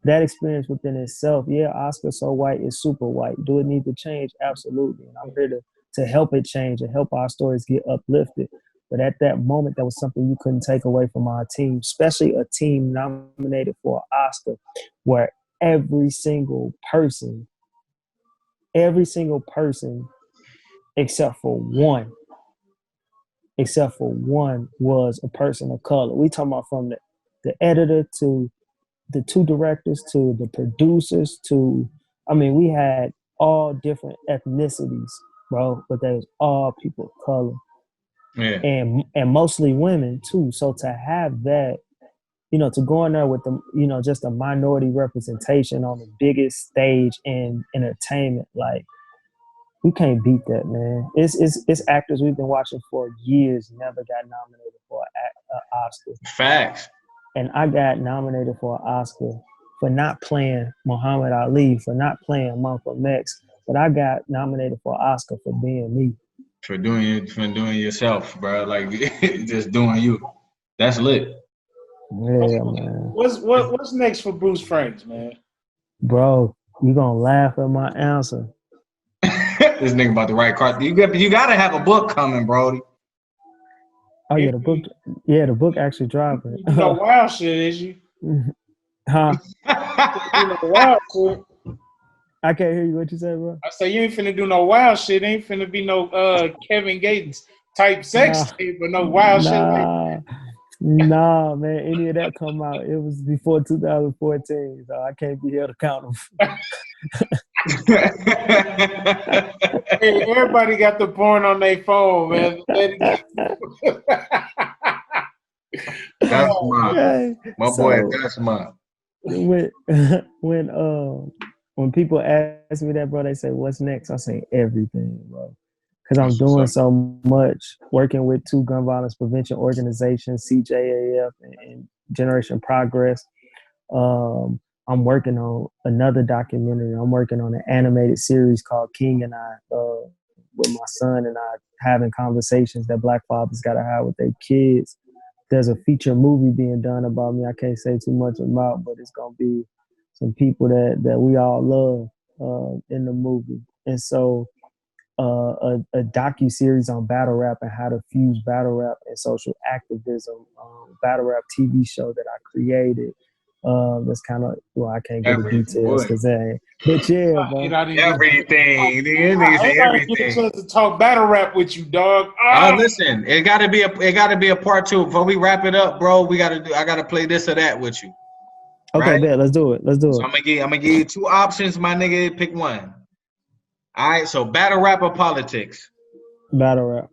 Speaker 3: that experience within itself, yeah, Oscar So White is super white. Do it need to change? Absolutely. And I'm here to help it change and help our stories get uplifted. But at that moment, that was something you couldn't take away from our team, especially a team nominated for an Oscar, where every single person, except for one was a person of color. We talking about from the editor to the two directors to the producers to, I mean, we had all different ethnicities, bro, but they was all people of color.
Speaker 2: Yeah.
Speaker 3: And mostly women too. So to have that, to go in there with the, just a minority representation on the biggest stage in entertainment, like, we can't beat that, man. It's actors we've been watching for years never got nominated for an Oscar.
Speaker 2: Facts.
Speaker 3: And I got nominated for an Oscar for not playing Muhammad Ali, for not playing Malcolm X, but I got nominated for an Oscar for being me.
Speaker 2: For doing yourself, bro. Like just doing you. That's lit.
Speaker 3: Yeah, man.
Speaker 1: What's next for Bruce Franks, man?
Speaker 3: Bro, you gonna laugh at my answer.
Speaker 2: This nigga about the right card. You gotta have a book coming, Brody.
Speaker 3: Oh yeah, the book actually dropping.
Speaker 1: You know wild shit, is you?
Speaker 3: Huh?
Speaker 1: You know wild shit.
Speaker 3: I can't hear you. What you say, bro?
Speaker 1: I say you ain't finna do no wild shit. Ain't finna be no Kevin Gates type sex tape, but no wild shit.
Speaker 3: Nah, man. Any of that come out, it was before 2014, so I can't be held accountable.
Speaker 1: Hey, everybody got the porn on their phone, man.
Speaker 2: That's mine. My boy, that's mine.
Speaker 3: When people ask me that, bro, they say, "What's next?" I say everything, bro, because I'm doing so much, working with two gun violence prevention organizations, CJAF and Generation Progress. I'm working on another documentary. I'm working on an animated series called King and I, with my son and I having conversations that Black fathers got to have with their kids. There's a feature movie being done about me. I can't say too much about, but it's gonna be some people that we all love in the movie. And so a docu-series on battle rap and how to fuse battle rap and social activism, battle rap TV show that I created. That's kind of, well, I can't get the details because that ain't, but yeah, bro.
Speaker 2: Everything.
Speaker 1: Everybody get a chance to talk battle rap with you, dog.
Speaker 2: Listen, it gotta be a part two. Before we wrap it up, bro, I gotta play this or that with you.
Speaker 3: Okay,
Speaker 2: right?
Speaker 3: bet. Let's do it.
Speaker 2: So I'm gonna give you two options, my nigga. Pick one. All right, so battle rap or politics?
Speaker 3: Battle rap.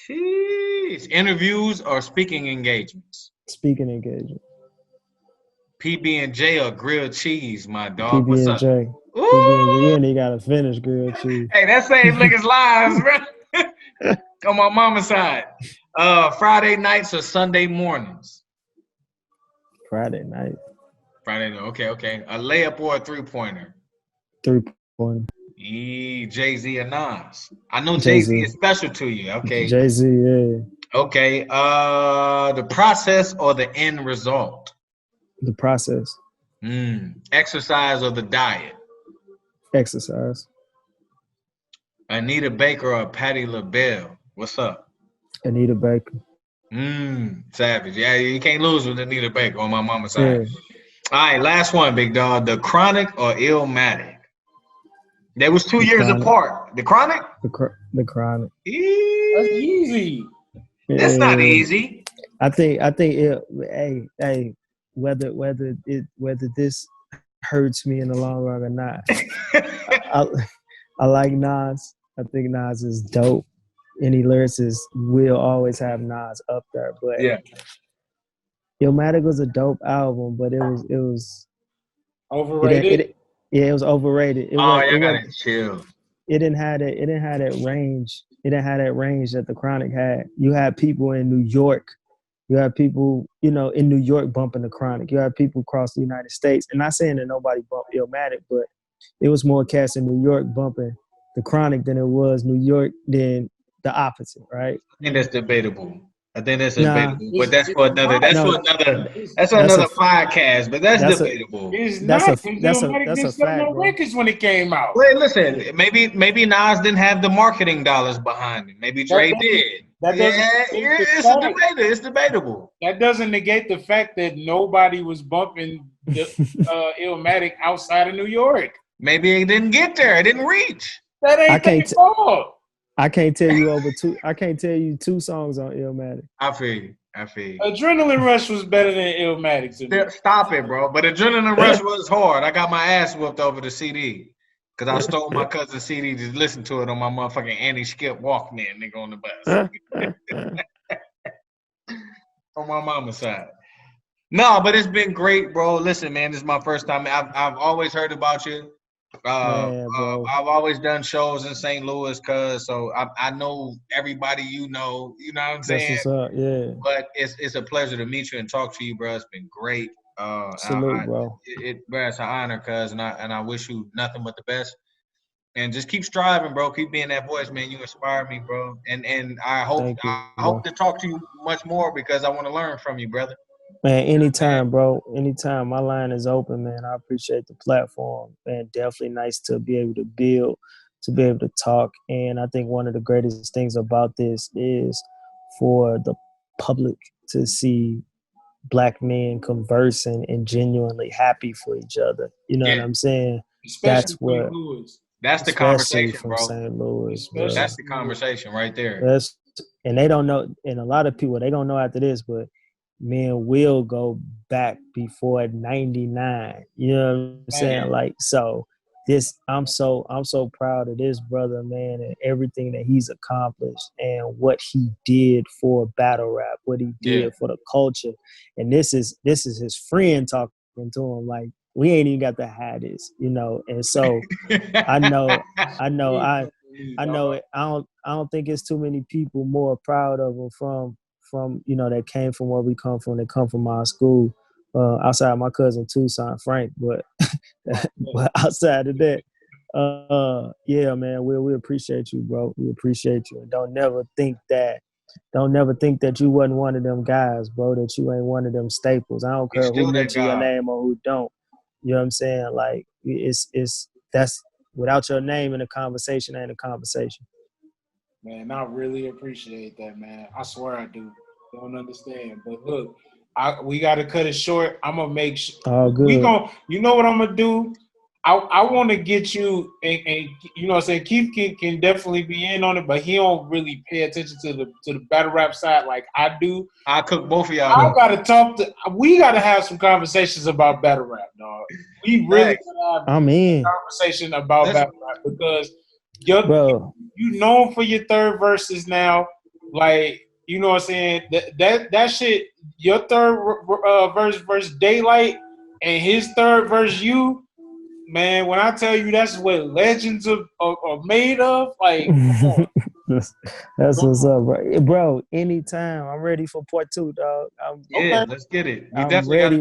Speaker 2: Jeez. Interviews or speaking engagements?
Speaker 3: Speaking engagement.
Speaker 2: PB&J or grilled cheese, my dog.
Speaker 3: PB&J. You ain't gotta finish grilled cheese.
Speaker 2: Hey, that same niggas lives, bro. On my mama's side. Friday nights or Sunday mornings?
Speaker 3: Friday night.
Speaker 2: Okay. A layup or a three-pointer?
Speaker 3: 3-pointer.
Speaker 2: Jay-Z or Nas? I know Jay-Z is special to you. Okay.
Speaker 3: Jay-Z, yeah.
Speaker 2: Okay. The process or the end result?
Speaker 3: The process.
Speaker 2: Exercise or the diet?
Speaker 3: Exercise.
Speaker 2: Anita Baker or Patti LaBelle? What's up?
Speaker 3: Anita Baker.
Speaker 2: Savage. Yeah, you can't lose with Anita Baker on my mama's side. Yeah. All right, last one, big dog. The Chronic or Illmatic? They was 2 years apart. The Chronic?
Speaker 3: The Chronic.
Speaker 1: That's easy.
Speaker 2: That's not easy.
Speaker 3: I think it. Hey. Whether this hurts me in the long run or not. I like Nas. I think Nas is dope. Any lyricist will always have Nas up there. But
Speaker 2: Yeah.
Speaker 3: Illmatic was a dope album, but it was
Speaker 1: Overrated.
Speaker 3: it was overrated.
Speaker 2: Oh, y'all gotta chill.
Speaker 3: It didn't have that range. It didn't have that range that the Chronic had. You had people in New York. You had people, in New York bumping the Chronic. You had people across the United States. And not saying that nobody bumped Illmatic, but it was more cats in New York bumping the Chronic than it was New York than the opposite, right?
Speaker 2: I think that's debatable. But that's
Speaker 3: Nah,
Speaker 2: for another. That's for another podcast. But that's debatable.
Speaker 1: It's
Speaker 3: that's
Speaker 1: not.
Speaker 3: a that's a
Speaker 1: Selling
Speaker 3: fact,
Speaker 1: no
Speaker 3: bro.
Speaker 1: records when it came out.
Speaker 2: Wait, listen. Maybe Nas didn't have the marketing dollars behind it. Maybe Dre did. It's debatable.
Speaker 1: That doesn't negate the fact that nobody was bumping the Illmatic outside of New York.
Speaker 2: Maybe it didn't get there. It didn't reach.
Speaker 1: That ain't their fault.
Speaker 3: I can't tell you two songs on Illmatic.
Speaker 2: I feel you.
Speaker 1: Adrenaline Rush was better than Illmatic to me.
Speaker 2: Stop it, bro. But Adrenaline Rush was hard. I got my ass whooped over the CD. Because I stole my cousin's CD to listen to it on my motherfucking anti-skip Walkman, nigga, on the bus. On my mama's side. No, but it's been great, bro. Listen, man, this is my first time. I've always heard about you. I've always done shows in St. Louis, so I know everybody you know. You know what I'm saying?
Speaker 3: That's what's up, yeah.
Speaker 2: But it's a pleasure to meet you and talk to you, bro. It's been great.
Speaker 3: Salute, bro.
Speaker 2: Bro, it's an honor, cuz, and I wish you nothing but the best. And just keep striving, bro. Keep being that voice, man. You inspire me, bro. And I hope to talk to you much more because I want to learn from you, brother.
Speaker 3: Man, anytime, bro. Anytime. My line is open, man. I appreciate the platform. Man, definitely nice to be able to build, to be able to talk. And I think one of the greatest things about this is for the public to see Black men conversing and genuinely happy for each other. You know what I'm saying?
Speaker 1: Especially
Speaker 2: that's the conversation,
Speaker 3: from
Speaker 2: bro.
Speaker 3: St. Louis, bro.
Speaker 2: That's the conversation right there.
Speaker 3: And they don't know, and a lot of people, they don't know after this, but men will go back before 99. You know what I'm saying? Like, so this, I'm so proud of this brother, man, and everything that he's accomplished and what he did for battle rap, what he did for the culture. And this is his friend talking to him like, we ain't even got to have this, And so I don't think it's too many people more proud of him from that came from where we come from. They come from our school, outside my cousin Tucson Frank, but but outside of that, yeah, man, we appreciate you, bro. We appreciate you, and don't never think that you wasn't one of them guys, bro. That you ain't one of them staples. I don't care who mention your name or who don't. You know what I'm saying? Like that's without your name in a conversation ain't a conversation.
Speaker 1: Man, I really appreciate that, man. I swear I do. Don't understand, but look, we got to cut it short. I'm gonna make sure.
Speaker 3: Oh, good.
Speaker 1: You know what I'm gonna do? I want to get you, and you know what I'm saying. Keith can definitely be in on it, but he don't really pay attention to the battle rap side like I do.
Speaker 2: I cook both of y'all.
Speaker 1: We gotta have some conversations about battle rap, dog. We really gotta have a conversation about battle rap because you known for your third verses now, like. You know what I'm saying? That shit, your third verse Daylight and his third verse you, man, when I tell you that's what legends are made of, like
Speaker 3: that's what's up, bro. Bro, anytime. I'm ready for part 2, dog.
Speaker 2: Let's get it.
Speaker 3: I'm ready.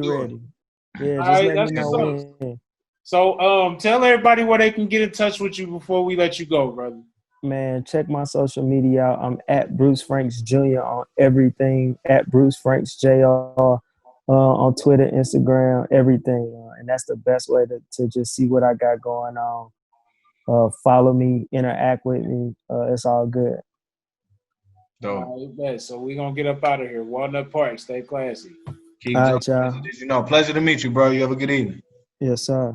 Speaker 3: Yeah, just let me know when.
Speaker 1: So tell everybody where they can get in touch with you before we let you go, brother.
Speaker 3: Man, check my social media out. I'm at Bruce Franks Jr. on everything, at Bruce Franks Jr. On Twitter, Instagram, everything. And that's the best way to just see what I got going on. Follow me, interact with me. It's all good.
Speaker 1: All right, so we're going to get up out of here. Walnut Park, stay classy.
Speaker 3: All right, y'all.
Speaker 2: Pleasure to meet you, bro. You have a good evening.
Speaker 3: Yes, sir.